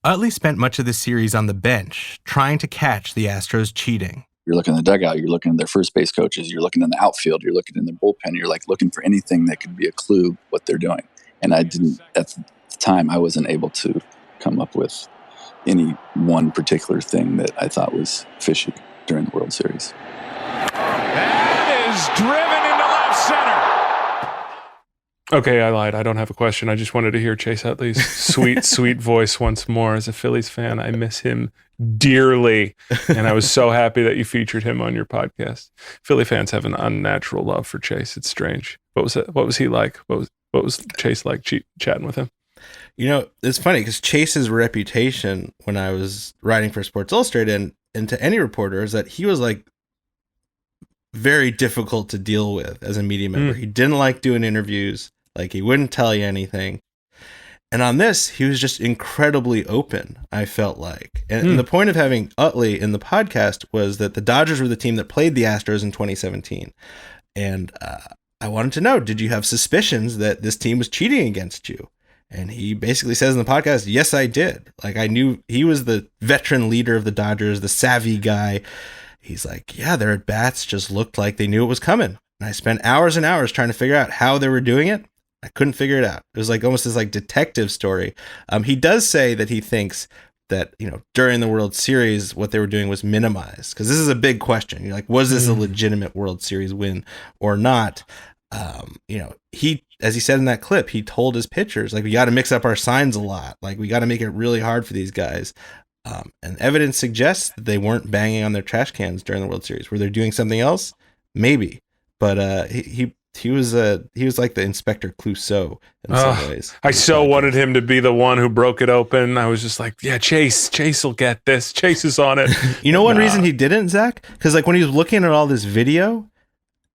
Speaker 9: Utley spent much of the series on the bench, trying to catch the Astros cheating.
Speaker 13: You're looking in the dugout, you're looking at their first base coaches, you're looking in the outfield, you're looking in their bullpen, you're like looking for anything that could be a clue what they're doing. And I didn't, at the time, I wasn't able to come up with any one particular thing that I thought was fishy during the World Series.
Speaker 6: That is driven into left center.
Speaker 2: Okay, I lied. I don't have a question. I just wanted to hear Chase Utley's sweet, sweet voice once more. As a Phillies fan, I miss him dearly, and I was so happy that you featured him on your podcast. Philly fans have an unnatural love for Chase. It's strange. What was it? What was he like? What was Chase like chatting with him?
Speaker 1: You know, it's funny because Chase's reputation when I was writing for Sports Illustrated and to any reporter is that he was like very difficult to deal with as a media member. He didn't like doing interviews. Like, he wouldn't tell you anything. And on this, he was just incredibly open, I felt like. And the point of having Utley in the podcast was that the Dodgers were the team that played the Astros in 2017. And I wanted to know, did you have suspicions that this team was cheating against you? And he basically says in the podcast, yes, I did. Like, I knew he was the veteran leader of the Dodgers, the savvy guy. He's like, yeah, their at-bats just looked like they knew it was coming. And I spent hours and hours trying to figure out how they were doing it. I couldn't figure it out. It was like almost this like detective story. He does say that he thinks that, you know, during the World Series, what they were doing was minimized. Because this is a big question. You're like, was this a legitimate World Series win or not? You know, as he said in that clip, he told his pitchers, like, we got to mix up our signs a lot. Like, we got to make it really hard for these guys. And evidence suggests that they weren't banging on their trash cans during the World Series. Were they doing something else? Maybe. But he was like the Inspector Clouseau in some ways.
Speaker 2: I so wanted him to be the one who broke it open. I was just like, yeah, Chase will get this. Chase is on it.
Speaker 1: You know one reason he didn't, Zach? Because like when he was looking at all this video,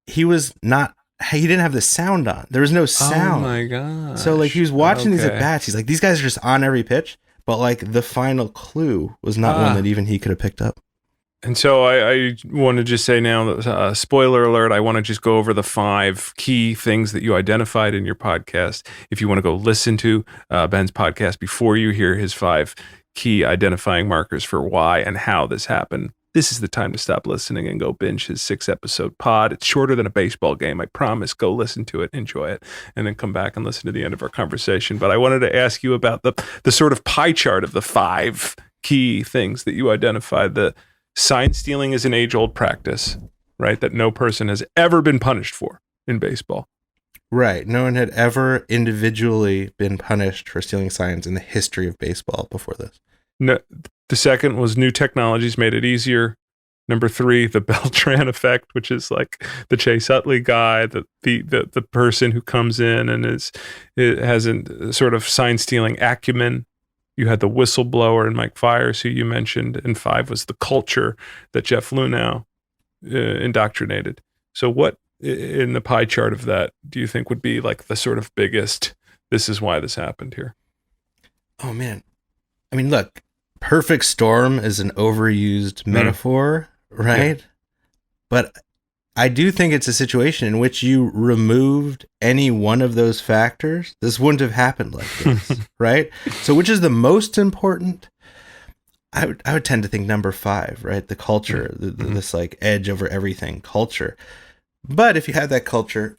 Speaker 1: he didn't have the sound on. There was no sound.
Speaker 2: Oh my god!
Speaker 1: So like he was watching these at bats. He's like, these guys are just on every pitch. But like the final clue was not one that even he could have picked up.
Speaker 2: And so I want to just say now, spoiler alert, I want to just go over the 5 key things that you identified in your podcast. If you want to go listen to Ben's podcast before you hear his 5 key identifying markers for why and how this happened, this is the time to stop listening and go binge his 6-episode pod. It's shorter than a baseball game, I promise. Go listen to it, enjoy it, and then come back and listen to the end of our conversation. But I wanted to ask you about the sort of pie chart of the 5 key things that you identified. The sign stealing is an age-old practice, right? That no person has ever been punished for in baseball.
Speaker 1: Right. No one had ever individually been punished for stealing signs in the history of baseball before this.
Speaker 2: No, the second was new technologies made it easier. Number 3, the Beltran effect, which is like the Chase Utley guy, the person who comes in and has a sort of sign stealing acumen. You had the whistleblower and Mike Fiers, who you mentioned, and 5 was the culture that Jeff Lunau indoctrinated. So what in the pie chart of that do you think would be like the sort of biggest, this is why this happened here?
Speaker 1: Oh, man. I mean, look, perfect storm is an overused metaphor, right? Yeah. But I do think it's a situation in which you removed any one of those factors, this wouldn't have happened like this, right? So which is the most important? I would tend to think number 5, right? The culture, this like edge over everything culture. But if you had that culture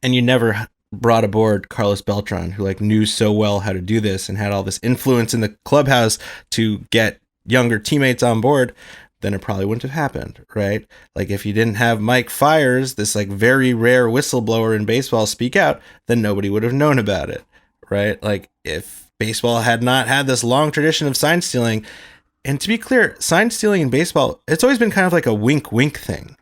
Speaker 1: and you never brought aboard Carlos Beltran, who like knew so well how to do this and had all this influence in the clubhouse to get younger teammates on board, then it probably wouldn't have happened, right? Like if you didn't have Mike Fiers, this like very rare whistleblower in baseball, speak out, then nobody would have known about it, right? Like if baseball had not had this long tradition of sign stealing, and to be clear, sign stealing in baseball, it's always been kind of like a wink thing.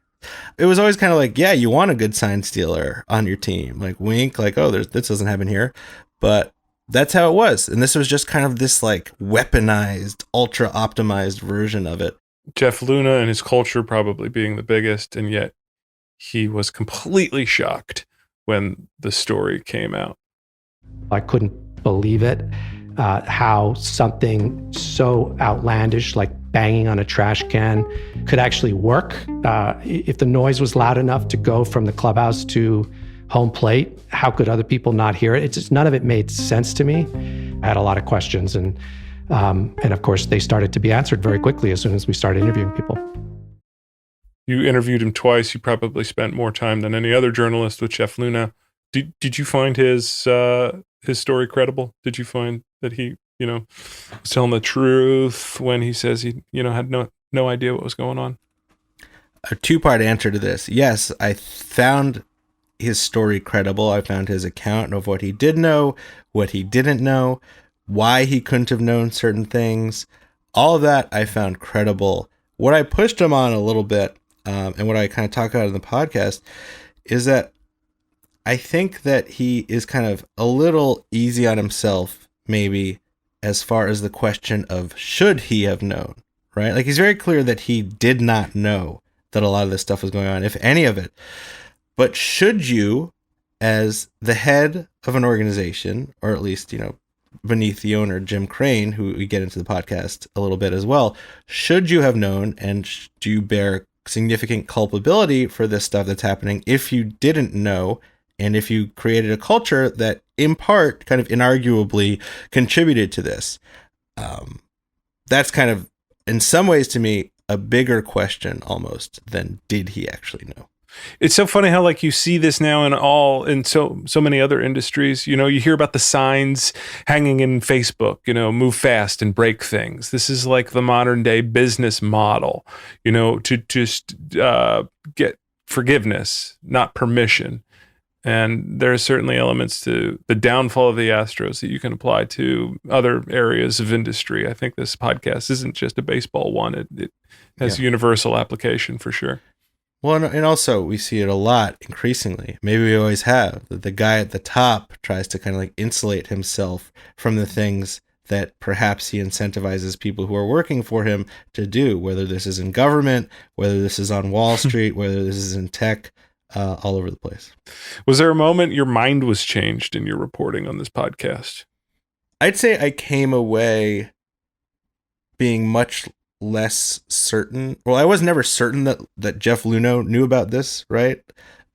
Speaker 1: It was always kind of like, yeah, you want a good sign stealer on your team, like wink, like, oh, this doesn't happen here, but that's how it was. And this was just kind of this like weaponized, ultra optimized version of it.
Speaker 2: Jeff Luna and his culture probably being the biggest, and yet he was completely shocked when the story came out?
Speaker 4: I couldn't believe it, how something so outlandish like banging on a trash can could actually work. If the noise was loud enough to go from the clubhouse to home plate, how could other people not hear it? It's just, none of it made sense to me. I had a lot of questions, and of course they started to be answered very quickly as soon as we started interviewing people.
Speaker 2: You interviewed him twice. You probably spent more time than any other journalist with Jeff Luna. Did you find his story credible? Did you find that he, was telling the truth when he says he, had no idea what was going on?
Speaker 1: A two-part answer to this. Yes, I found his story credible. I found his account of what he did know, what he didn't know, why he couldn't have known certain things. All of that I found credible. What I pushed him on a little bit, and what I kind of talk about in the podcast, is that I think that he is kind of a little easy on himself, maybe, as far as the question of should he have known, right? Like, he's very clear that he did not know that a lot of this stuff was going on, if any of it. But should you, as the head of an organization, or at least, beneath the owner, Jim Crane, who we get into the podcast a little bit as well, should you have known, and do you bear significant culpability for this stuff that's happening if you didn't know, and if you created a culture that in part kind of inarguably contributed to this? That's kind of, in some ways to me, a bigger question almost than did he actually know.
Speaker 2: It's so funny how you see this now in so many other industries. You hear about the signs hanging in Facebook, move fast and break things. This is like the modern day business model, to just get forgiveness, not permission. And there are certainly elements to the downfall of the Astros that you can apply to other areas of industry. I think this podcast isn't just a baseball one. It has universal application for sure.
Speaker 1: Well, and also we see it a lot increasingly. Maybe we always have, that the guy at the top tries to kind of insulate himself from the things that perhaps he incentivizes people who are working for him to do, whether this is in government, whether this is on Wall Street, whether this is in tech, all over the place.
Speaker 2: Was there a moment your mind was changed in your reporting on this podcast?
Speaker 1: I'd say I came away being much less certain. Well, I was never certain that Jeff Luno knew about this, right?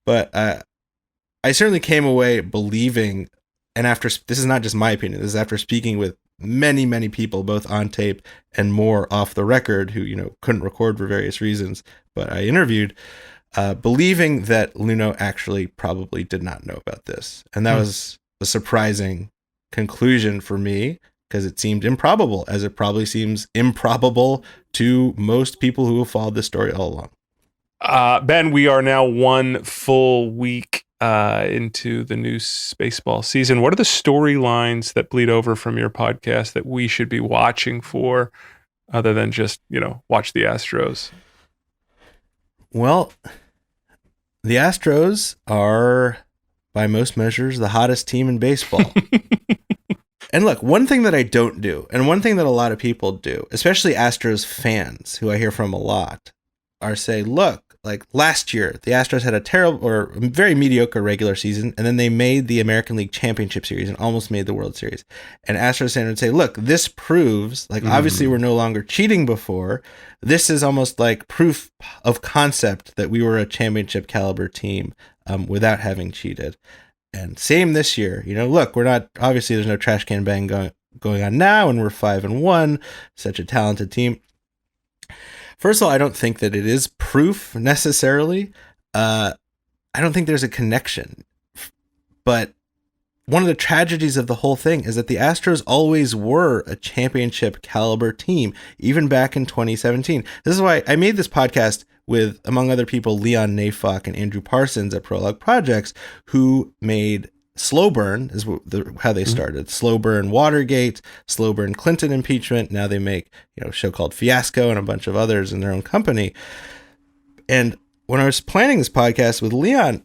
Speaker 1: But I certainly came away believing, and after, this is not just my opinion, this is after speaking with many, many people, both on tape and more off the record, who, couldn't record for various reasons, but I interviewed, believing that Luno actually probably did not know about this. And that was a surprising conclusion for me, because it seemed improbable, as it probably seems improbable to most people who have followed this story all along.
Speaker 2: Ben, we are now one full week into the new baseball season. What are the storylines that bleed over from your podcast that we should be watching for, other than just, watch the Astros?
Speaker 1: Well, the Astros are, by most measures, the hottest team in baseball. And look, one thing that I don't do, and one thing that a lot of people do, especially Astros fans, who I hear from a lot, are say, look, last year, the Astros had a terrible or very mediocre regular season, and then they made the American League Championship Series and almost made the World Series. And Astros fans would say, look, this proves, obviously we're no longer cheating before. This is almost like proof of concept that we were a championship caliber team without having cheated. And same this year, look, we're not, obviously there's no trash can bang going on now, and we're 5-1, such a talented team. First of all, I don't think that it is proof necessarily. I don't think there's a connection. But one of the tragedies of the whole thing is that the Astros always were a championship caliber team, even back in 2017. This is why I made this podcast with, among other people, Leon Nafok and Andrew Parsons at Prologue Projects, who made Slow Burn, is how they started. Slow Burn Watergate, Slow Burn Clinton impeachment. Now they make a show called Fiasco and a bunch of others in their own company. And when I was planning this podcast with Leon,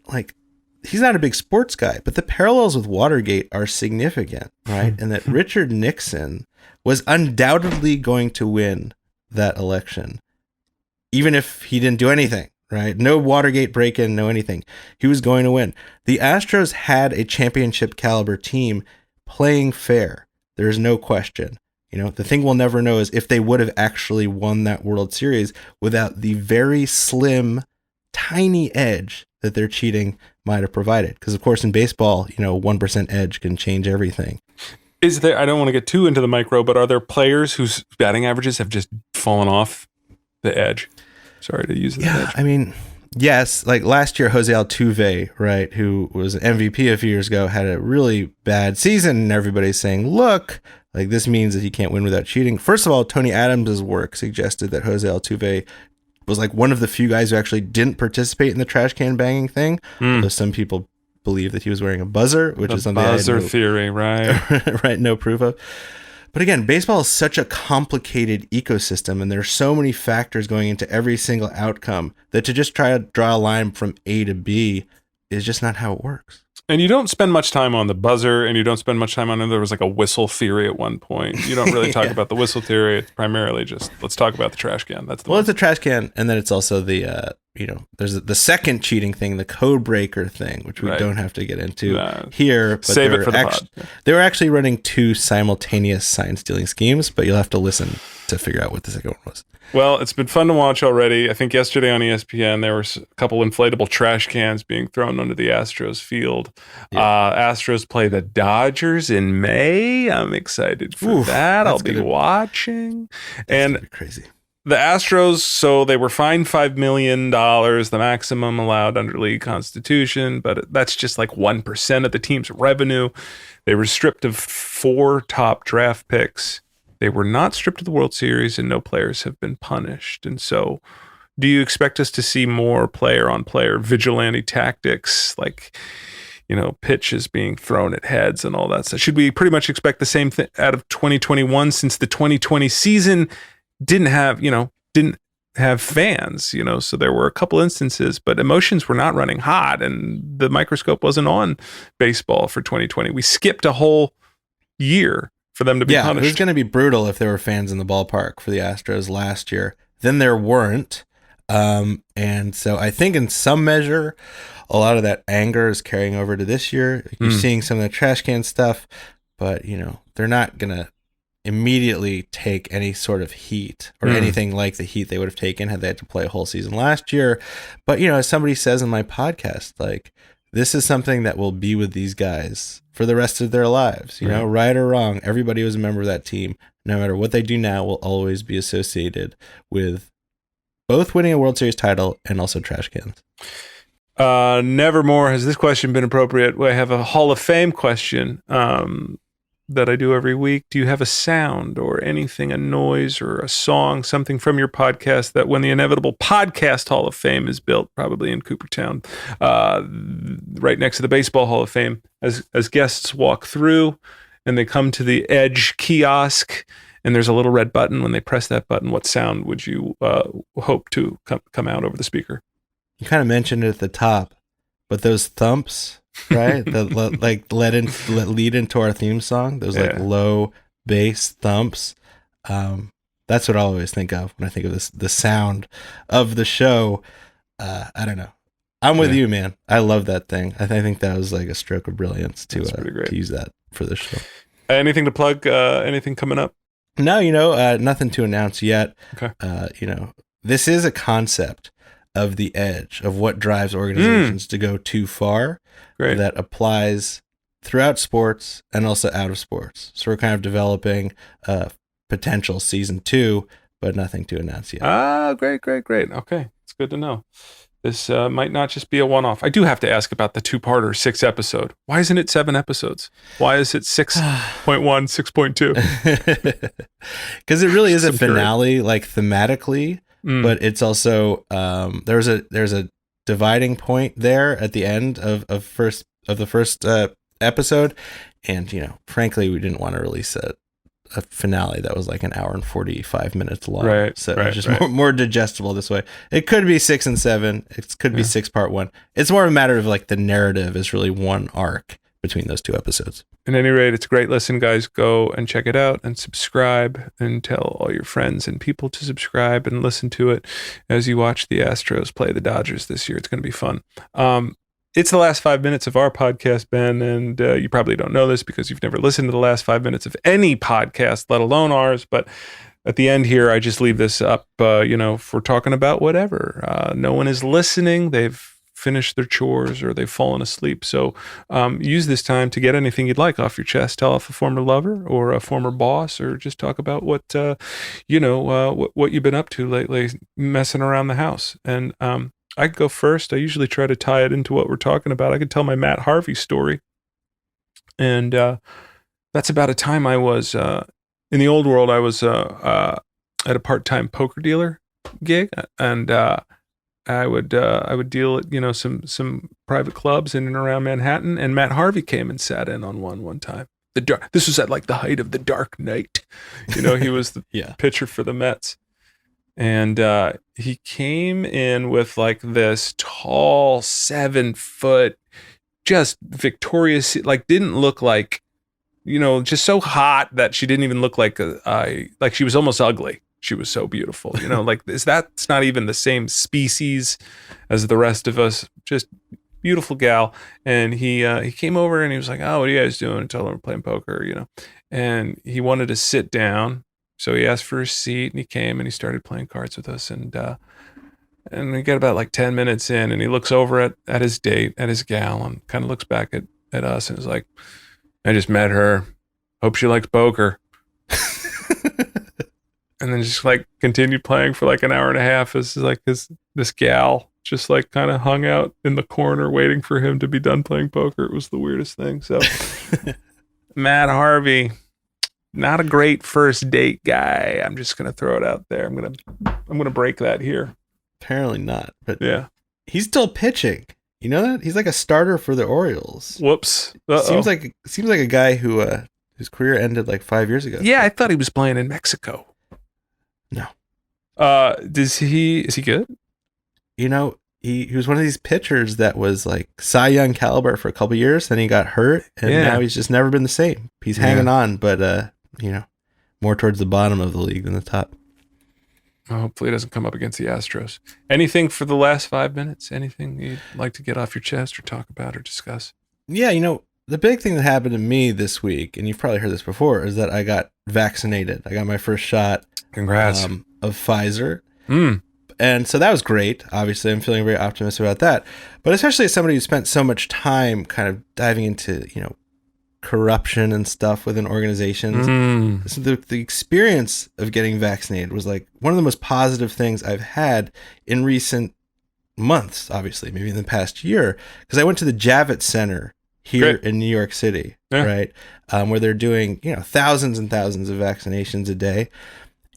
Speaker 1: he's not a big sports guy, but the parallels with Watergate are significant, right? And that Richard Nixon was undoubtedly going to win that election, even if he didn't do anything, right? No Watergate break-in, no anything. He was going to win. The Astros had a championship caliber team playing fair. There's no question. The thing we'll never know is if they would have actually won that World Series without the very slim, tiny edge that their cheating might have provided. Because, of course, in baseball, 1% edge can change everything.
Speaker 2: Is there, I don't want to get too into the micro, but are there players whose batting averages have just fallen off the edge? Sorry to use the edge.
Speaker 1: I mean, yes. Like last year, Jose Altuve, right, who was an MVP a few years ago, had a really bad season, and everybody's saying, look, like this means that he can't win without cheating. First of all, Tony Adams' work suggested that Jose Altuve was like one of the few guys who actually didn't participate in the trash can banging thing. Although some people believe that he was wearing a buzzer, which is something
Speaker 2: buzzer theory, right?
Speaker 1: Right, no proof of. But again, baseball is such a complicated ecosystem, and there's so many factors going into every single outcome that to just try to draw a line from A to B is just not how it works.
Speaker 2: And you don't spend much time on the buzzer, and you don't spend much time on it. There was like a whistle theory at one point. You don't really talk about the whistle theory. It's primarily just, let's talk about the trash can. That's the
Speaker 1: it's the trash can, and then it's also the, there's the second cheating thing, the code breaker thing, which we don't have to get into here. But
Speaker 2: save it for the pod.
Speaker 1: They were actually running two simultaneous sign stealing schemes, but you'll have to listen to figure out what the second one was.
Speaker 2: Well, it's been fun to watch already. I think yesterday on ESPN, there were a couple inflatable trash cans being thrown onto the Astros field. Yeah. Astros play the Dodgers in May. I'm excited for that. I'll be watching. And
Speaker 1: crazy.
Speaker 2: The Astros, so they were fined $5 million, the maximum allowed under league constitution, but that's just like 1% of the team's revenue. They were stripped of 4 top draft picks. They were not stripped of the World Series, and no players have been punished. And so do you expect us to see more player-on-player vigilante tactics, like, pitches being thrown at heads and all that stuff? Should we pretty much expect the same thing out of 2021, since the 2020 season didn't have fans, so there were a couple instances, but emotions were not running hot, and the microscope wasn't on baseball for 2020. We skipped a whole year for them to be punished.
Speaker 1: It was going to be brutal if there were fans in the ballpark for the Astros last year. Then there weren't. And so I think in some measure, a lot of that anger is carrying over to this year. You're seeing some of the trash can stuff, but, they're not going to immediately take any sort of heat or anything like the heat they would have taken had they had to play a whole season last year. But, as somebody says in my podcast, like, this is something that will be with these guys for the rest of their lives. Right or wrong, everybody who's a member of that team, no matter what they do now, will always be associated with both winning a World Series title and also trash cans.
Speaker 2: Nevermore has this question been appropriate. I have a Hall of Fame question that I do every week. Do you have a sound or anything, a noise or a song, something from your podcast that when the inevitable podcast Hall of Fame is built, probably in Coopertown, right next to the Baseball Hall of Fame, as guests walk through and they come to the Edge kiosk and there's a little red button, when they press that button, what sound would you hope to come out over the speaker?
Speaker 1: You kind of mentioned it at the top, but those thumps, right? that lead into our theme song. Those low bass thumps. That's what I always think of when I think of this, the sound of the show. I don't know. I'm with you, man. I love that thing. I think that was like a stroke of brilliance to use that for this show.
Speaker 2: Anything to plug? Anything coming up?
Speaker 1: No, nothing to announce yet.
Speaker 2: Okay.
Speaker 1: This is a concept of the edge of what drives organizations to go too far.
Speaker 2: Great.
Speaker 1: That applies throughout sports and also out of sports. So we're kind of developing a potential season 2, but nothing to announce yet.
Speaker 2: Great. Okay. It's good to know. This might not just be a one-off. I do have to ask about the 2-parter 6 episode. Why isn't it 7 episodes? Why is it 6.1, 6.2?
Speaker 1: Because it really is a finale, like thematically, but it's also there's a dividing point there at the end of the first episode, and frankly, we didn't want to release a finale that was like an hour and 45 minutes long, so it's just more digestible this way. It could be 6 and 7, it could be 6 part 1. It's more a matter of like the narrative is really one arc between those two episodes.
Speaker 2: At any rate, it's a great listen, guys. Go and check it out and subscribe and tell all your friends and people to subscribe and listen to it as you watch the Astros play the Dodgers this year. It's going to be fun. It's the last 5 minutes of our podcast, Ben, and you probably don't know this because you've never listened to the last 5 minutes of any podcast, let alone ours. But at the end here, I just leave this up, for talking about whatever. No one is listening. They've finished their chores or they've fallen asleep. So use this time to get anything you'd like off your chest. Tell off a former lover or a former boss, or just talk about what you've been up to lately, messing around the house. And I could go first. I usually try to tie it into what we're talking about. I could tell my Matt Harvey story. And that's about a time I was, in the old world, I was at a part-time poker dealer gig. And I would deal at, some private clubs in and around Manhattan. And Matt Harvey came and sat in on one time. This was at like the height of the Dark Knight. He was the pitcher for the Mets. And he came in with like this tall 7-foot, just victorious, like didn't look like, just so hot that she didn't even look like like she was almost ugly. She was so beautiful, like that's not even the same species as the rest of us. Just beautiful gal. And he came over and he was like, "Oh, what are you guys doing?" And told him we're playing poker, and he wanted to sit down. So he asked for a seat and he came and he started playing cards with us. And we got about like 10 minutes in and he looks over at his date, at his gal, and kind of looks back at us and is like, "I just met her. Hope she likes poker." And then just like continued playing for like an hour and a half as like this gal just like kind of hung out in the corner waiting for him to be done playing poker. It was the weirdest thing. So Matt Harvey, not a great first date guy. I'm just gonna throw it out there. I'm gonna break that here.
Speaker 1: Apparently not, but
Speaker 2: yeah,
Speaker 1: he's still pitching. You know that? He's like a starter for the Orioles.
Speaker 2: Whoops.
Speaker 1: Seems like a guy who whose career ended like 5 years ago.
Speaker 2: Yeah, I thought he was playing in Mexico.
Speaker 1: No.
Speaker 2: Is he good?
Speaker 1: He was one of these pitchers that was like Cy Young caliber for a couple of years, then he got hurt, and now he's just never been the same. He's hanging on, but more towards the bottom of the league than the top.
Speaker 2: Well, hopefully it doesn't come up against the Astros. Anything for the last 5 minutes? Anything you'd like to get off your chest or talk about or discuss?
Speaker 1: Yeah, the big thing that happened to me this week, and you've probably heard this before, is that I got vaccinated. I got my first shot.
Speaker 2: Congrats.
Speaker 1: Of Pfizer. And so that was great. Obviously, I'm feeling very optimistic about that. But especially as somebody who spent so much time kind of diving into, corruption and stuff within organizations. So the experience of getting vaccinated was like one of the most positive things I've had in recent months, obviously, maybe in the past year, because I went to the Javits Center here in New York City, right? Where they're doing, thousands and thousands of vaccinations a day.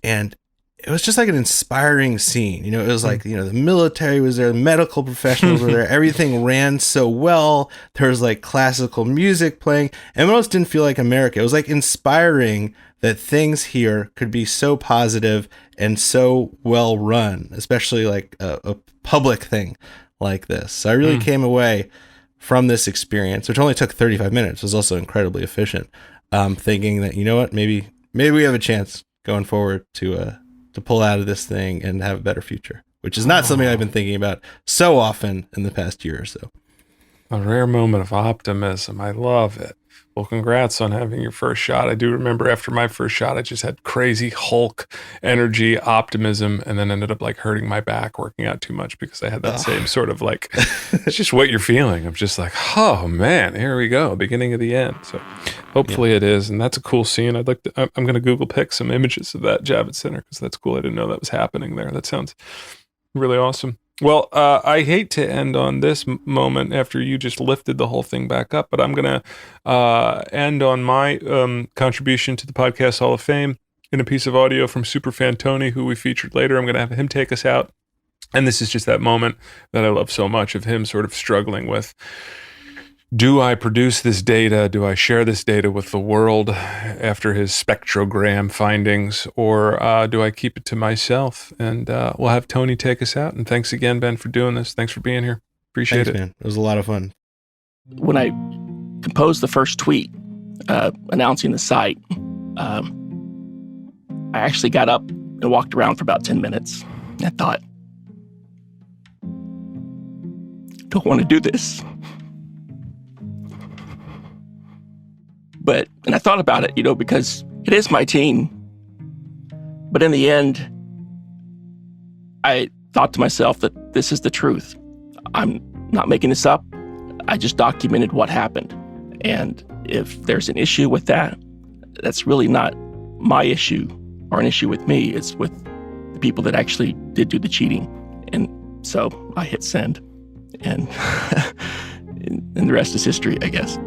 Speaker 1: And it was just like an inspiring scene. It was like, the military was there, the medical professionals were there, everything ran so well. There was like classical music playing, and it almost didn't feel like America. It was like inspiring that things here could be so positive and so well run, especially like a public thing like this. So I really came away from this experience, which only took 35 minutes, was also incredibly efficient, thinking that, maybe we have a chance going forward to pull out of this thing and have a better future, which is not something I've been thinking about so often in the past year or so.
Speaker 2: A rare moment of optimism. I love it. Well, congrats on having your first shot. I do remember after my first shot, I just had crazy Hulk energy, optimism, and then ended up like hurting my back working out too much because I had that same sort of like, it's just what you're feeling. I'm just like, oh man, here we go. Beginning of the end. So hopefully it is. And that's a cool scene. I'm going to Google pick some images of that Javits Center because that's cool. I didn't know that was happening there. That sounds really awesome. Well, I hate to end on this moment after you just lifted the whole thing back up, but I'm going to end on my contribution to the Podcast Hall of Fame in a piece of audio from Superfan Tony, who we featured later. I'm going to have him take us out. And this is just that moment that I love so much of him sort of struggling with, do I produce this data? Do I share this data with the world after his spectrogram findings, or do I keep it to myself? And we'll have Tony take us out. And thanks again, Ben, for doing this. Thanks for being here. Appreciate it.
Speaker 1: Man. It was a lot of fun.
Speaker 12: When I composed the first tweet announcing the site, I actually got up and walked around for about 10 minutes. I thought, don't want to do this. And I thought about it, because it is my team. But in the end, I thought to myself that this is the truth. I'm not making this up. I just documented what happened. And if there's an issue with that, that's really not my issue or an issue with me. It's with the people that actually did do the cheating. And so I hit send. And, and the rest is history, I guess.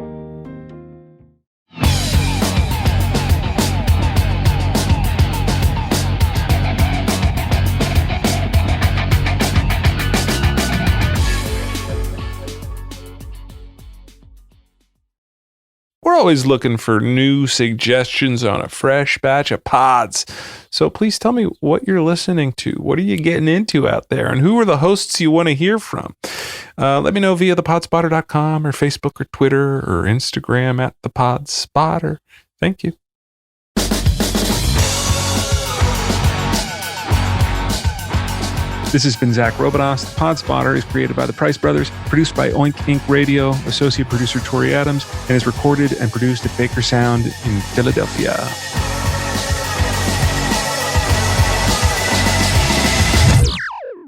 Speaker 2: We're always looking for new suggestions on a fresh batch of pods. So please tell me what you're listening to. What are you getting into out there? And who are the hosts you want to hear from? Let me know via thepodspotter.com or Facebook or Twitter or Instagram at thepodspotter. Thank you. This has been Zach Robinos. The Podspotter is created by the Price Brothers, produced by Oink Inc. Radio, associate producer Tori Adams, and is recorded and produced at Baker Sound in Philadelphia.